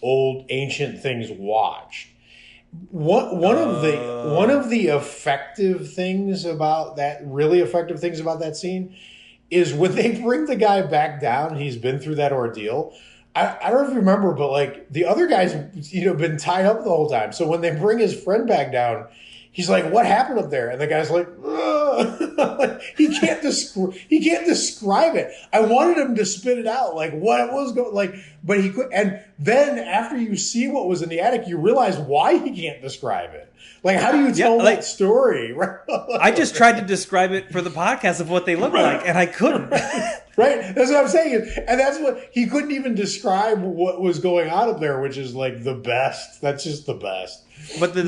old ancient things watched. One of the effective things about that scene is when they bring the guy back down, he's been through that ordeal. I don't know if you remember, but like the other guy's, been tied up the whole time. So when they bring his friend back down, he's like, "What happened up there?" And the guy's like, like he can't describe it. I wanted him to spit it out, like what it was going, like, but he could. And then after you see what was in the attic, you realize why he can't describe it. Like, how do you tell that story? I just tried to describe it for the podcast of what they look like, and I couldn't. Right? That's what I'm saying. And that's what he couldn't even describe what was going on up there, which is like the best. That's just the best. But the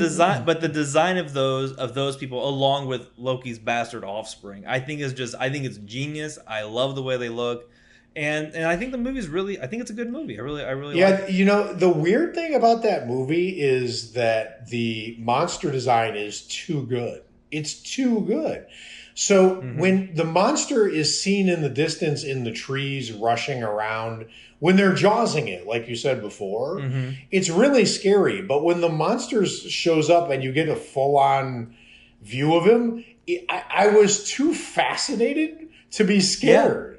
design of those people, along with Loki's bastard offspring, I think it's genius. I love the way they look. And I think the movie's I think it's a good movie. I really like it. The weird thing about that movie is that the monster design is too good. It's too good. So when the monster is seen in the distance in the trees rushing around, when they're jawsing it, like you said before, it's really scary. But when the monster shows up and you get a full-on view of him, I was too fascinated to be scared. Yeah.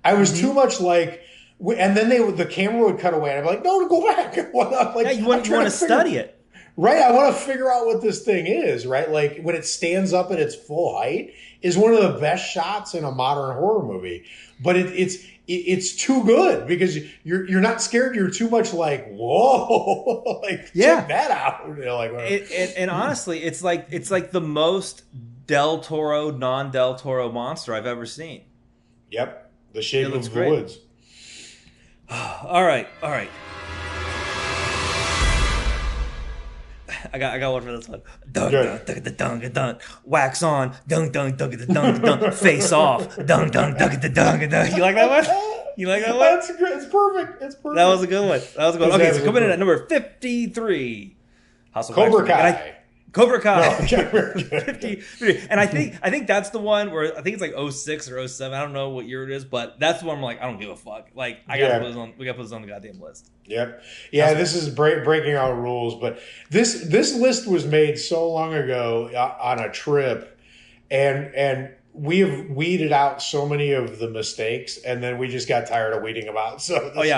I was too much like, and then the camera would cut away, and I'd be like, "No, go back!" You want to study it, right? I want to figure out what this thing is, right? Like when it stands up at its full height is one of the best shots in a modern horror movie, but it's too good because you're not scared. You're too much like, whoa, like check that out. And honestly, it's like the most non-Del Toro monster I've ever seen. Yep. The Shape of the Woods. All right. I got one for this one. Dun dun dun dun dun dun. Wax on. Dun dun dun dun dun dun. Face off. Dun dun dun dun dun dun. You like that one? That's great. It's perfect. That was a good one. Okay, so coming in at number 53. House of Cobra Kai. Cobra Kai. No, 53. And I think that's the one where I think it's like 06 or 07. I don't know what year it is, but that's the one I'm like, I don't give a fuck. Like we gotta put this on the goddamn list. Yep. Yeah, this is breaking our rules, but this list was made so long ago on a trip, and we have weeded out so many of the mistakes, and then we just got tired of weeding them out. So we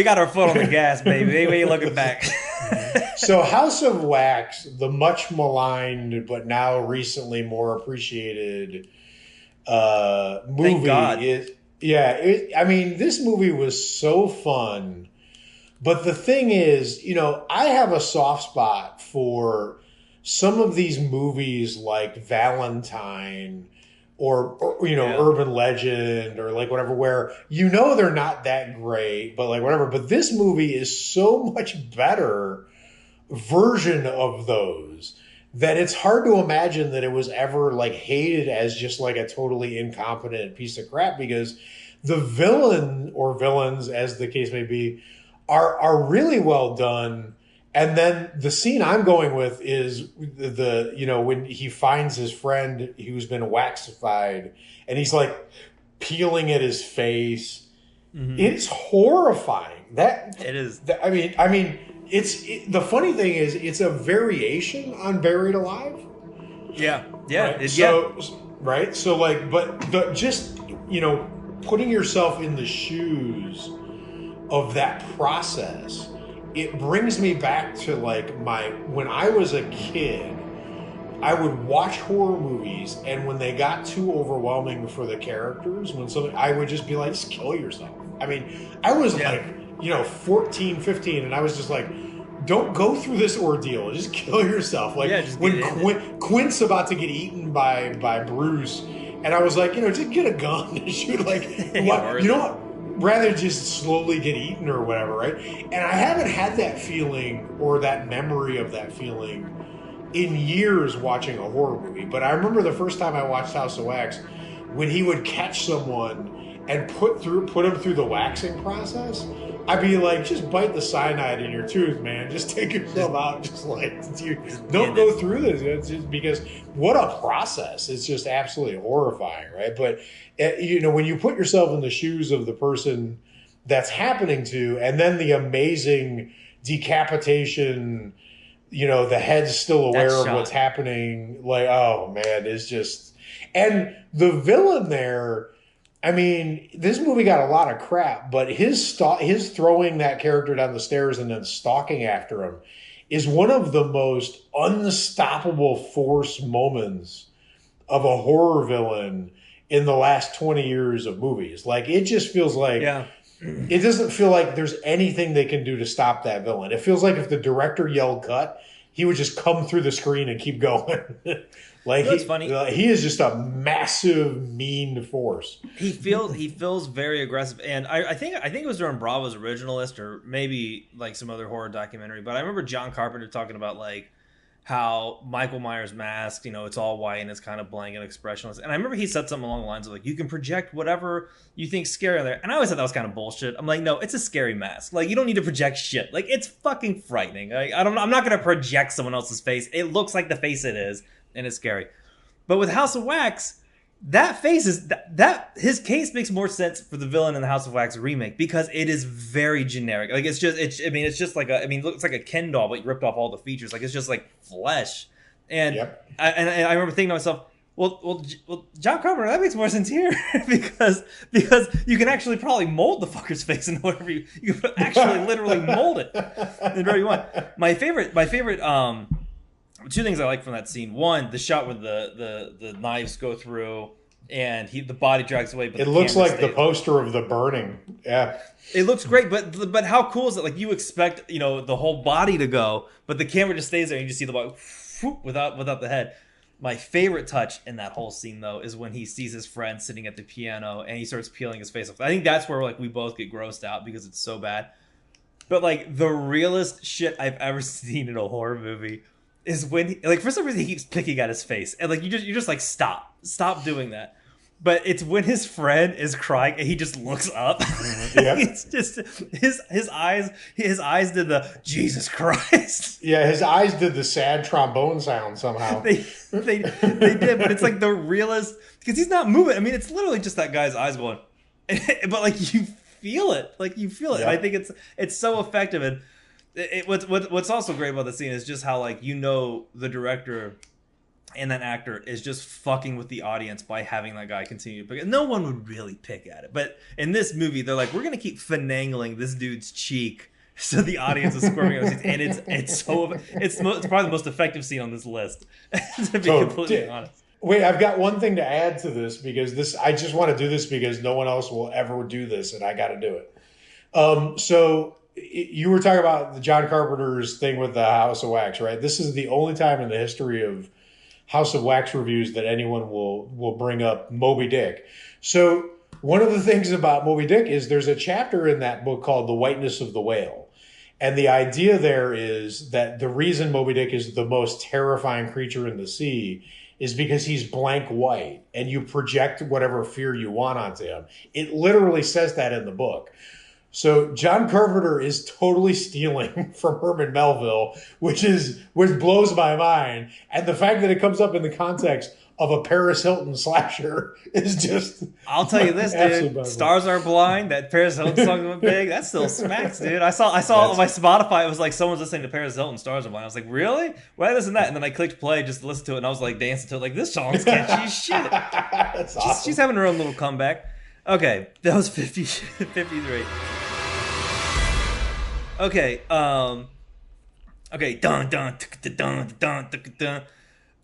got our foot on the gas, baby. We ain't looking back. So House of Wax, the much maligned but now recently more appreciated movie. Thank God. This movie was so fun. But the thing is, I have a soft spot for some of these movies like Valentine or Urban Legend or like whatever, where they're not that great, but like whatever. But this movie is so much better version of those that it's hard to imagine that it was ever like hated as just like a totally incompetent piece of crap, because the villain or villains, as the case may be, are really well done. And then the scene I'm going with is when he finds his friend who's been waxified and he's like peeling at his face. It's horrifying. It is. The funny thing is, it's a variation on Buried Alive. Yeah. Right? So, like, but putting yourself in the shoes of that process, it brings me back to like when I was a kid, I would watch horror movies, and when they got too overwhelming for the characters, I would just be like, just kill yourself. I mean, I was like, 14, 15, and I was just like, don't go through this ordeal. Just kill yourself. Like when Quint's about to get eaten by Bruce, and I was like, just get a gun and shoot. Like, what? You know what? Rather just slowly get eaten or whatever, right? And I haven't had that feeling or that memory of that feeling in years watching a horror movie. But I remember the first time I watched House of Wax, when he would catch someone and put him through the waxing process, I'd be like, just bite the cyanide in your tooth, man. Just take yourself out. Just like, don't go through this. It's just because what a process. It's just absolutely horrifying, right? But, when you put yourself in the shoes of the person that's happening to, and then the amazing decapitation, the head's still aware of what's happening. Like, oh man, it's just, and the villain there, I mean, this movie got a lot of crap, but his throwing that character down the stairs and then stalking after him is one of the most unstoppable force moments of a horror villain in the last 20 years of movies. Like, it just feels like, it doesn't feel like there's anything they can do to stop that villain. It feels like if the director yelled cut, he would just come through the screen and keep going. Like, it's funny. He is just a massive, mean force. He feels very aggressive, and I think it was during Bravo's Originalist, or maybe like some other horror documentary. But I remember John Carpenter talking about like how Michael Myers' mask, it's all white and it's kind of blank and expressionless. And I remember he said something along the lines of like, you can project whatever you think's scary on there. And I always thought that was kind of bullshit. I'm like, no, it's a scary mask. Like, you don't need to project shit. Like, it's fucking frightening. Like, I'm not going to project someone else's face. It looks like the face it is, and it's scary. But with House of Wax, that face is that his case makes more sense for the villain in the House of Wax remake, because it is very generic. Like, it's just like it looks like a Ken doll, but you ripped off all the features. Like, it's just like flesh. And I remember thinking to myself, well, John Carpenter, that makes more sense here because you can actually probably mold the fucker's face into whatever you can actually literally mold it in whatever you want. My favorite two things I like from that scene. One, the shot where the knives go through and the body drags away. But it looks like the poster of The Burning. Yeah, it looks great. But how cool is it? Like, you expect the whole body to go, but the camera just stays there and you just see the body without the head. My favorite touch in that whole scene, though, is when he sees his friend sitting at the piano and he starts peeling his face off. I think that's where like we both get grossed out because it's so bad. But like, the realest shit I've ever seen in a horror movie is when for some reason he keeps picking at his face, and like you're just like, stop doing that. But it's when his friend is crying and he just looks up. Yep. It's just his eyes did the Jesus Christ. Yeah, his eyes did the sad trombone sound somehow. they did, but it's like the realest, because he's not moving. I mean, it's literally just that guy's eyes going, but like you feel it. Yep. I think it's so effective. And what's also great about the scene is just how like the director and that actor is just fucking with the audience by having that guy continue to pick it. No one would really pick at it, but in this movie they're like, we're gonna keep finagling this dude's cheek so the audience is squirming on the seats, and it's probably the most effective scene on this list. To be completely honest. Wait, I've got one thing to add to this, because I just want to do this because no one else will ever do this, and I got to do it. So you were talking about the John Carpenter's thing with the House of Wax, right? This is the only time in the history of House of Wax reviews that anyone will bring up Moby Dick. So one of the things about Moby Dick is there's a chapter in that book called The Whiteness of the Whale. And the idea there is that the reason Moby Dick is the most terrifying creature in the sea is because he's blank white, and you project whatever fear you want onto him. It literally says that in the book. So John Carpenter is totally stealing from Herman Melville, which blows my mind. And the fact that it comes up in the context of a Paris Hilton slasher is just... I'll tell you this, dude. Stars Are Blind, that Paris Hilton song went big. That still smacks, dude. I saw on my Spotify, it was like someone's listening to Paris Hilton, Stars Are Blind. I was like, really? Why this and that? And then I clicked play just to listen to it, and I was like dancing to it. Like, this song's catchy as shit. That's awesome. She's having her own little comeback. Okay, that was 50, 53. Okay, okay, dun.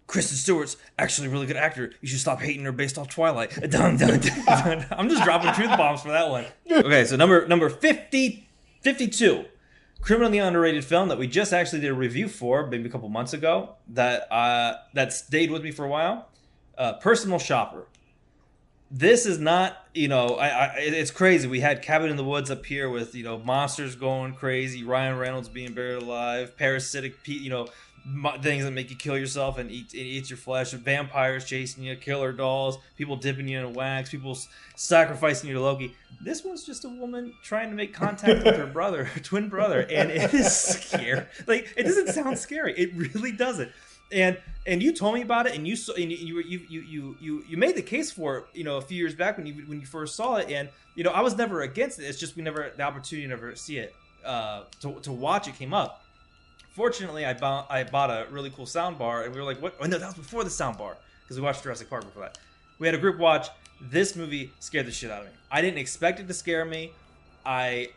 Kristen Stewart's actually a really good actor. You should stop hating her based off Twilight. Dun, dun, dun, dun. I'm just dropping truth bombs for that one. Okay, so number 50, 52. Criminally underrated film that we just actually did a review for maybe a couple months ago that stayed with me for a while. Personal Shopper. This is not, it's crazy. We had Cabin in the Woods up here with, monsters going crazy, Ryan Reynolds being buried alive, parasitic, things that make you kill yourself and eat your flesh, vampires chasing you, killer dolls, people dipping you in wax, people sacrificing you to Loki. This one's just a woman trying to make contact with her brother, her twin brother, and it is scary. Like, it doesn't sound scary. It really doesn't. And you told me about it, and you made the case for it, a few years back when you first saw it, and I was never against it. It's just the opportunity to never see it to watch it came up. Fortunately, I bought a really cool sound bar, and we were like, "What?" Oh no, that was before the sound bar because we watched Jurassic Park before that. We had a group watch. This movie scared the shit out of me. I didn't expect it to scare me. I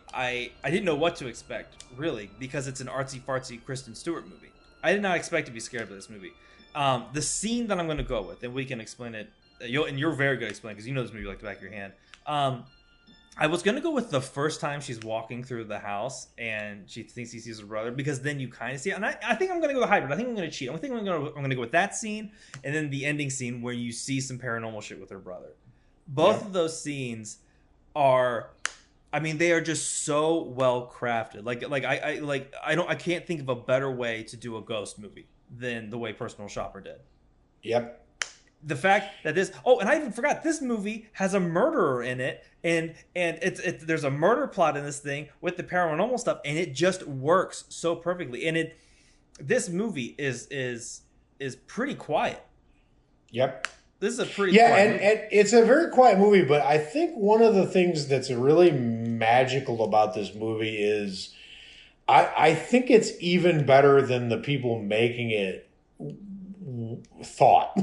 didn't know what to expect really because it's an artsy fartsy Kristen Stewart movie. I did not expect to be scared by this movie. The scene that I'm going to go with, and we can explain it. You're very good at explaining because you know this movie like the back of your hand. I was going to go with the first time she's walking through the house and she thinks he sees her brother because then you kind of see it. And I think I'm going to go with the hybrid. I think I'm going to cheat. I'm going to go with that scene and then the ending scene where you see some paranormal shit with her brother. Both of those scenes are, they are just so well crafted. I can't think of a better way to do a ghost movie than the way Personal Shopper did. Yep. The fact that and I even forgot this movie has a murderer in it, and there's a murder plot in this thing with the paranormal stuff, and it just works so perfectly. And this movie is pretty quiet. Yep. This is a pretty quiet movie. And it's a very quiet movie, but I think one of the things that's really magical about this movie is I think it's even better than the people making it thought.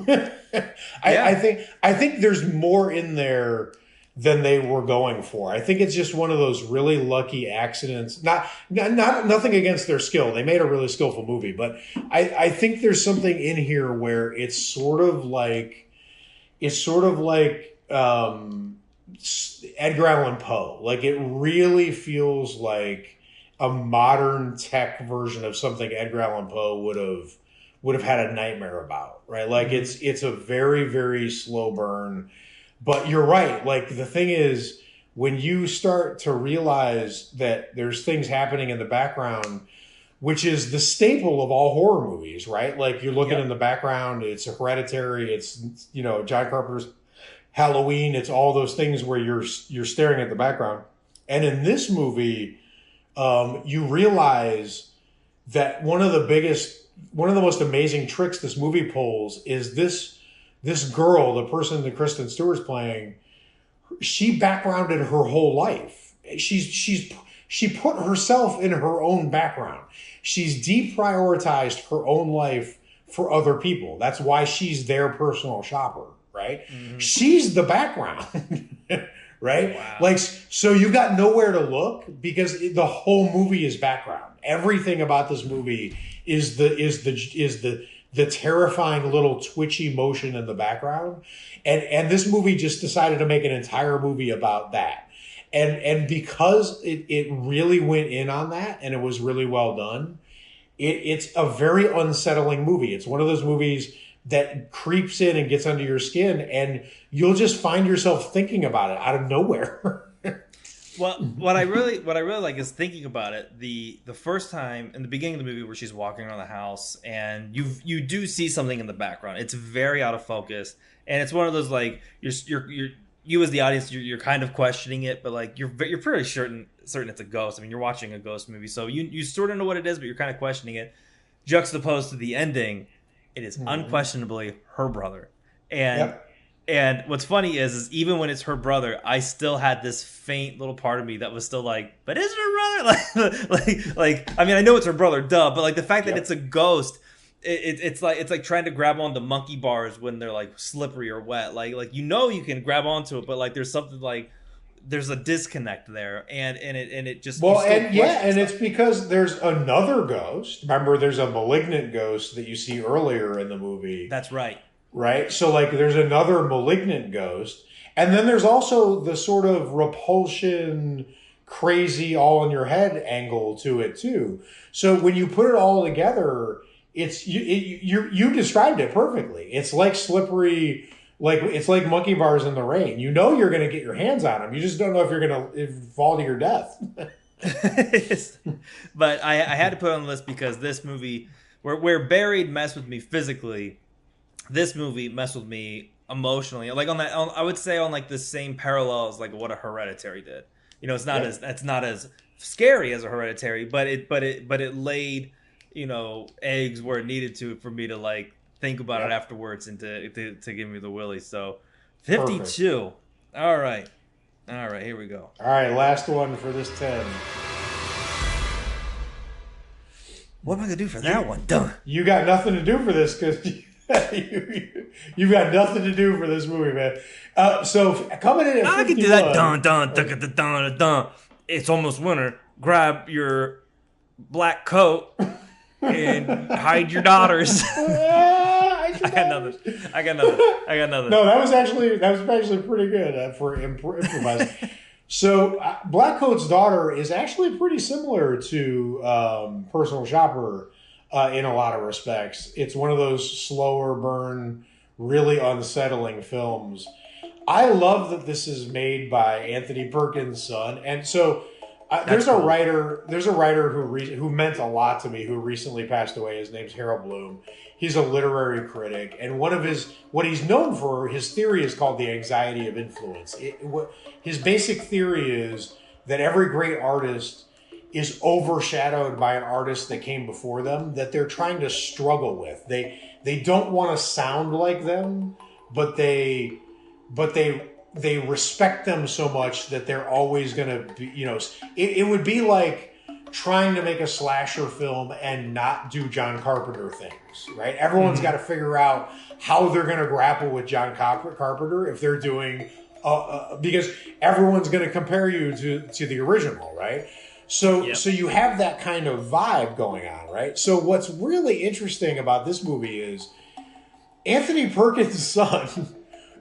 I think there's more in there than they were going for. I think it's just one of those really lucky accidents. Not nothing against their skill. They made a really skillful movie, but I think there's something in here where it's sort of like Edgar Allan Poe. Like it really feels like a modern tech version of something Edgar Allan Poe would have had a nightmare about, right? Like it's a very, very slow burn. But you're right. Like the thing is, when you start to realize that there's things happening in the background, which is the staple of all horror movies, right? Like you're looking in the background, it's Hereditary, it's John Carpenter's Halloween, it's all those things where you're staring at the background. And in this movie, you realize that one of the most amazing tricks this movie pulls is this girl, the person that Kristen Stewart's playing, she backgrounded her whole life. She put herself in her own background. She's deprioritized her own life for other people. That's why she's their personal shopper, right? Mm-hmm. She's the background, right? Wow. Like, so you got nowhere to look because the whole movie is background. Everything about this movie is the terrifying little twitchy motion in the background. And this movie just decided to make an entire movie about that. And because it really went in on that and it was really well done, it's a very unsettling movie. It's one of those movies that creeps in and gets under your skin and you'll just find yourself thinking about it out of nowhere. Well, what I really like is thinking about it. The first time in the beginning of the movie where she's walking around the house and you do see something in the background. It's very out of focus, and it's one of those like you as the audience you're kind of questioning it, but like you're pretty certain it's a ghost. I mean, you're watching a ghost movie, so you sort of know what it is, but you're kind of questioning it. Juxtaposed to the ending, it is unquestionably her brother, and. Yep. And what's funny is even when it's her brother, I still had this faint little part of me that was still like, but is it her brother? Like, I mean, I know it's her brother, duh. But like the fact that it's a ghost, it's like trying to grab on the monkey bars when they're like slippery or wet. Like you can grab onto it, but like there's something like there's a disconnect there, and it just Well, and it's because there's another ghost. Remember, there's a malignant ghost that you see earlier in the movie. That's right. Right? So, like, there's another malignant ghost. And then there's also the sort of repulsion, crazy, all in your head angle to it, too. So when you put it all together, you described it perfectly. It's like slippery, it's like monkey bars in the rain. You know you're going to get your hands on them. You just don't know if you're going to fall to your death. But I had to put it on the list because this movie, where Buried messed with me physically, this movie messed with me emotionally. Like I would say on like the same parallels like what a Hereditary did. You know, it's not as scary as a Hereditary, but it laid, you know, eggs where it needed to for me to like think about it afterwards and to give me the willies. So 52. Perfect. All right, here we go. All right, last one for this 10. What am I gonna do for that one? Done. You got nothing to do for this because you've got nothing to do for this movie, man. So coming in at 51, I can do that. Dun. It's almost winter. Grab your black coat and hide your daughters. I got nothing. No, that was actually pretty good for improvising. So Blackcoat's Daughter is actually pretty similar to Personal Shopper in a lot of respects. It's one of those slower burn, really unsettling films. I love that this is made by Anthony Perkins' son, and so there's a writer who meant a lot to me who recently passed away. His name's Harold Bloom. He's a literary critic, and what he's known for, his theory is called the anxiety of influence. His basic theory is that every great artist is overshadowed by an artist that came before them that they're trying to struggle with. They don't want to sound like them, but they respect them so much that they're always going to be, you know, it would be like trying to make a slasher film and not do John Carpenter things, right? Everyone's got to figure out how they're going to grapple with John Carpenter if they're doing, because everyone's going to compare you to the original, right? So you have that kind of vibe going on, right? So what's really interesting about this movie is Anthony Perkins' son.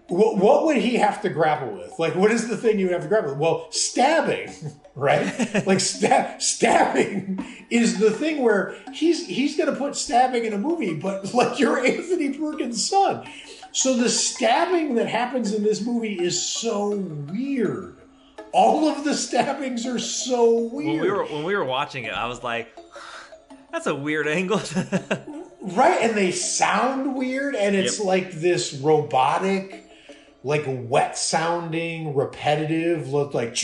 What would he have to grapple with? Like, what is the thing you would have to grapple with? Well, stabbing, right? Like, stabbing is the thing where he's going to put stabbing in a movie, but like you're Anthony Perkins' son. So the stabbing that happens in this movie is so weird. All of the stabbings are so weird. When we were watching it, I was like, that's a weird angle. Right, and they sound weird, and it's like this robotic, like wet sounding, repetitive, look like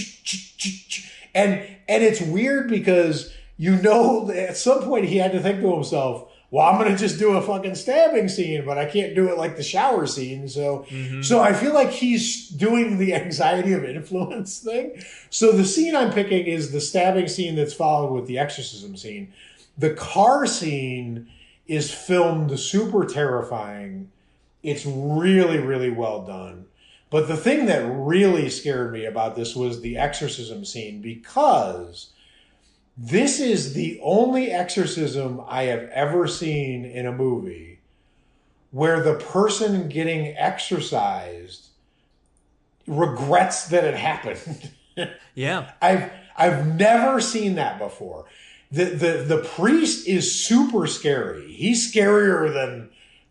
and it's weird because you know at some point he had to think to himself, well, I'm going to just do a fucking stabbing scene, but I can't do it like the shower scene. So I feel like he's doing the anxiety of influence thing. So the scene I'm picking is the stabbing scene that's followed with the exorcism scene. The car scene is filmed super terrifying. It's really, really well done. But the thing that really scared me about this was the exorcism scene, because this is the only exorcism I have ever seen in a movie where the person getting exorcised regrets that it happened. Yeah. I've never seen that before. The priest is super scary. He's scarier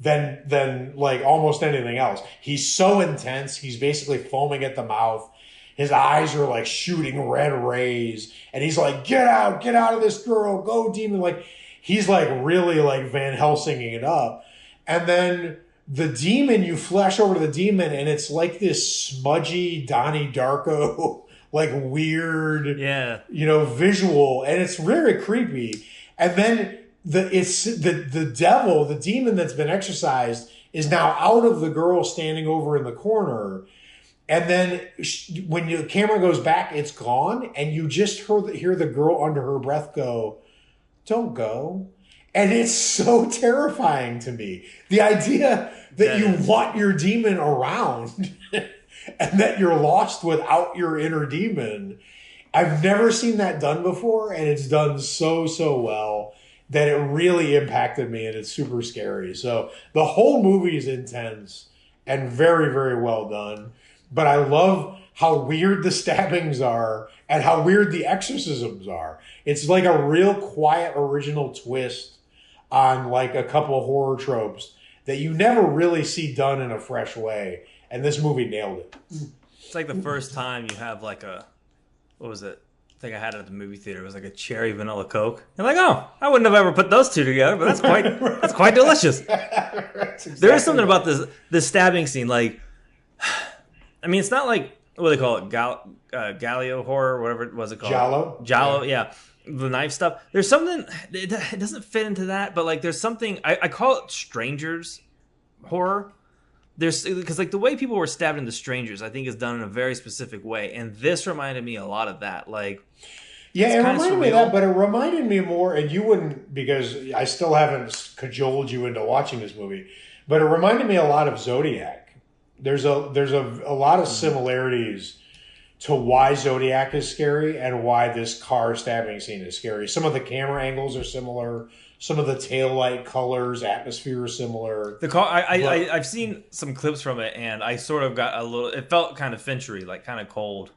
than like almost anything else. He's so intense. He's basically foaming at the mouth. His eyes are like shooting red rays, and he's like, get out of this girl, go demon. Like, he's like really like Van Helsinging it up. And then the demon, you flash over to the demon, and it's like this smudgy Donnie Darko, like weird, you know, visual, and it's very creepy. And then the devil, the demon that's been exorcised, is now out of the girl standing over in the corner. And then when the camera goes back, it's gone, and you just hear the girl under her breath go, "Don't go." And it's so terrifying to me. The idea that you want your demon around. and that you're lost without your inner demon. I've never seen that done before, and it's done so well that it really impacted me, and it's super scary. So the whole movie is intense and very, very well done. But I love how weird the stabbings are and how weird the exorcisms are. It's like a real quiet, original twist on like a couple of horror tropes that you never really see done in a fresh way. And this movie nailed it. It's like the first time you have like a, what was it? I think I had it at the movie theater. It was like a cherry vanilla Coke. You're like, oh, I wouldn't have ever put those two together, but that's quite delicious. Exactly. There is something about this stabbing scene. Like, I mean, it's not like, what do they call it? Gallo horror, whatever it was called. Giallo, yeah. The knife stuff. There's something, it doesn't fit into that, but like there's something, I call it strangers horror. There's, because like the way people were stabbed into strangers, I think is done in a very specific way. And this reminded me a lot of that. Like, yeah, it reminded me of that, but it reminded me more, and you wouldn't, because I still haven't cajoled you into watching this movie, but it reminded me a lot of Zodiac. There's a lot of similarities to why Zodiac is scary and why this car stabbing scene is scary. Some of the camera angles are similar. Some of the taillight colors, atmosphere is similar. The car, I've seen some clips from it, and I sort of got a little. It felt kind of Finchery, like kind of cold.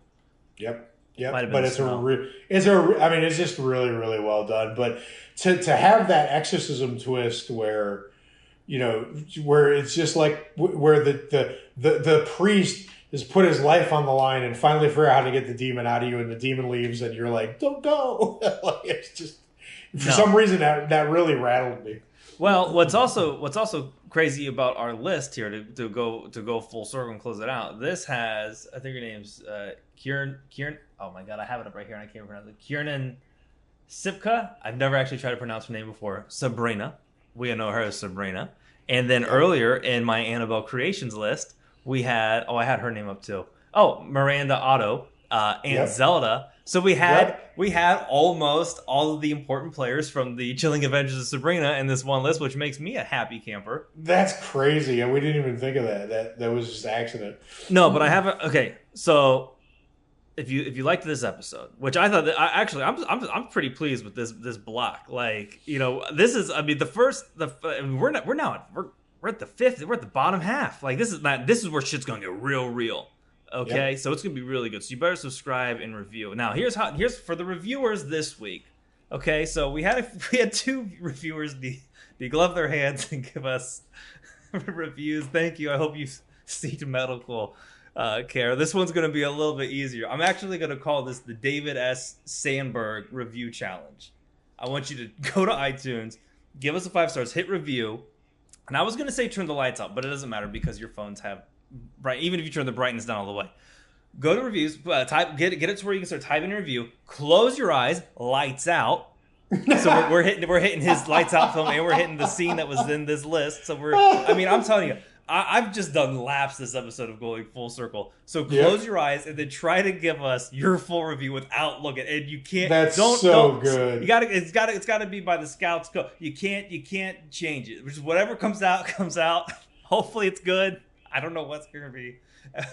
Yep. But it's it's just really, really well done. But to have that exorcism twist where, you know, where it's just like where the priest has put his life on the line and finally figure out how to get the demon out of you, and the demon leaves, and you're like, don't go. Like, it's just. For some reason, that really rattled me. Well, what's also crazy about our list here to go full circle and close it out. This has, I think her name's Kieran. Oh my god, I have it up right here and I can't pronounce it. Kiernan Sipka. I've never actually tried to pronounce her name before. Sabrina. We know her as Sabrina. And then earlier in my Annabelle Creations list, we had I had her name up too. Oh, Miranda Otto and Zelda. So we had almost all of the important players from the Chilling Adventures of Sabrina in this one list, which makes me a happy camper. That's crazy, and we didn't even think of that. That was just accident. No, but I haven't. Okay, so if you liked this episode, which I thought that I'm pretty pleased with this block. Like, you know, this is, I mean, we're at the fifth. We're at the bottom half. Like, this is where shit's gonna get real. Okay, so it's gonna be really good. So you better subscribe and review. Now here's for the reviewers this week. Okay, so we had two reviewers glove their hands and give us reviews. Thank you. I hope you seeked medical care. This one's gonna be a little bit easier. I'm actually gonna call this the David S. Sandberg Review Challenge. I want you to go to iTunes, give us a 5 stars, hit review, and I was gonna say turn the lights up, but it doesn't matter because your phones have. Bright, even if you turn the brightness down all the way. Go to reviews, get it to where you can start typing a review. Close your eyes, lights out. So we're hitting his lights out film, and we're hitting the scene that was in this list. So I'm telling you, I've just done laps this episode of going full circle. So close your eyes and then try to give us your full review without looking. And you can't. That's good. It's got to be by the Scouts code. You can't change it. Which is whatever comes out comes out. Hopefully it's good. I don't know what's going to be.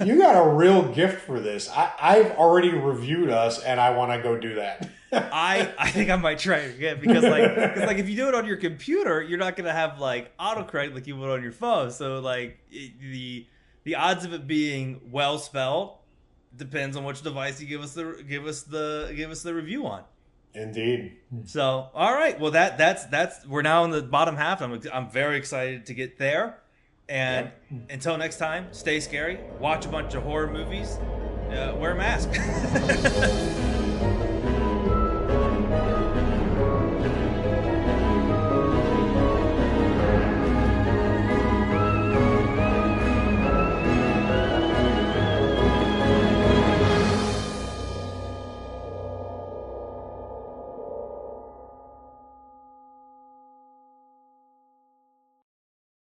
You got a real gift for this. I've already reviewed us, and I want to go do that. I think I might try it again because if you do it on your computer, you're not going to have like autocorrect like you would on your phone. So like the odds of it being well spelled depends on which device you give us the review on. Indeed. So all right, well that's we're now in the bottom half. I'm very excited to get there. And until next time, stay scary, watch a bunch of horror movies, wear a mask.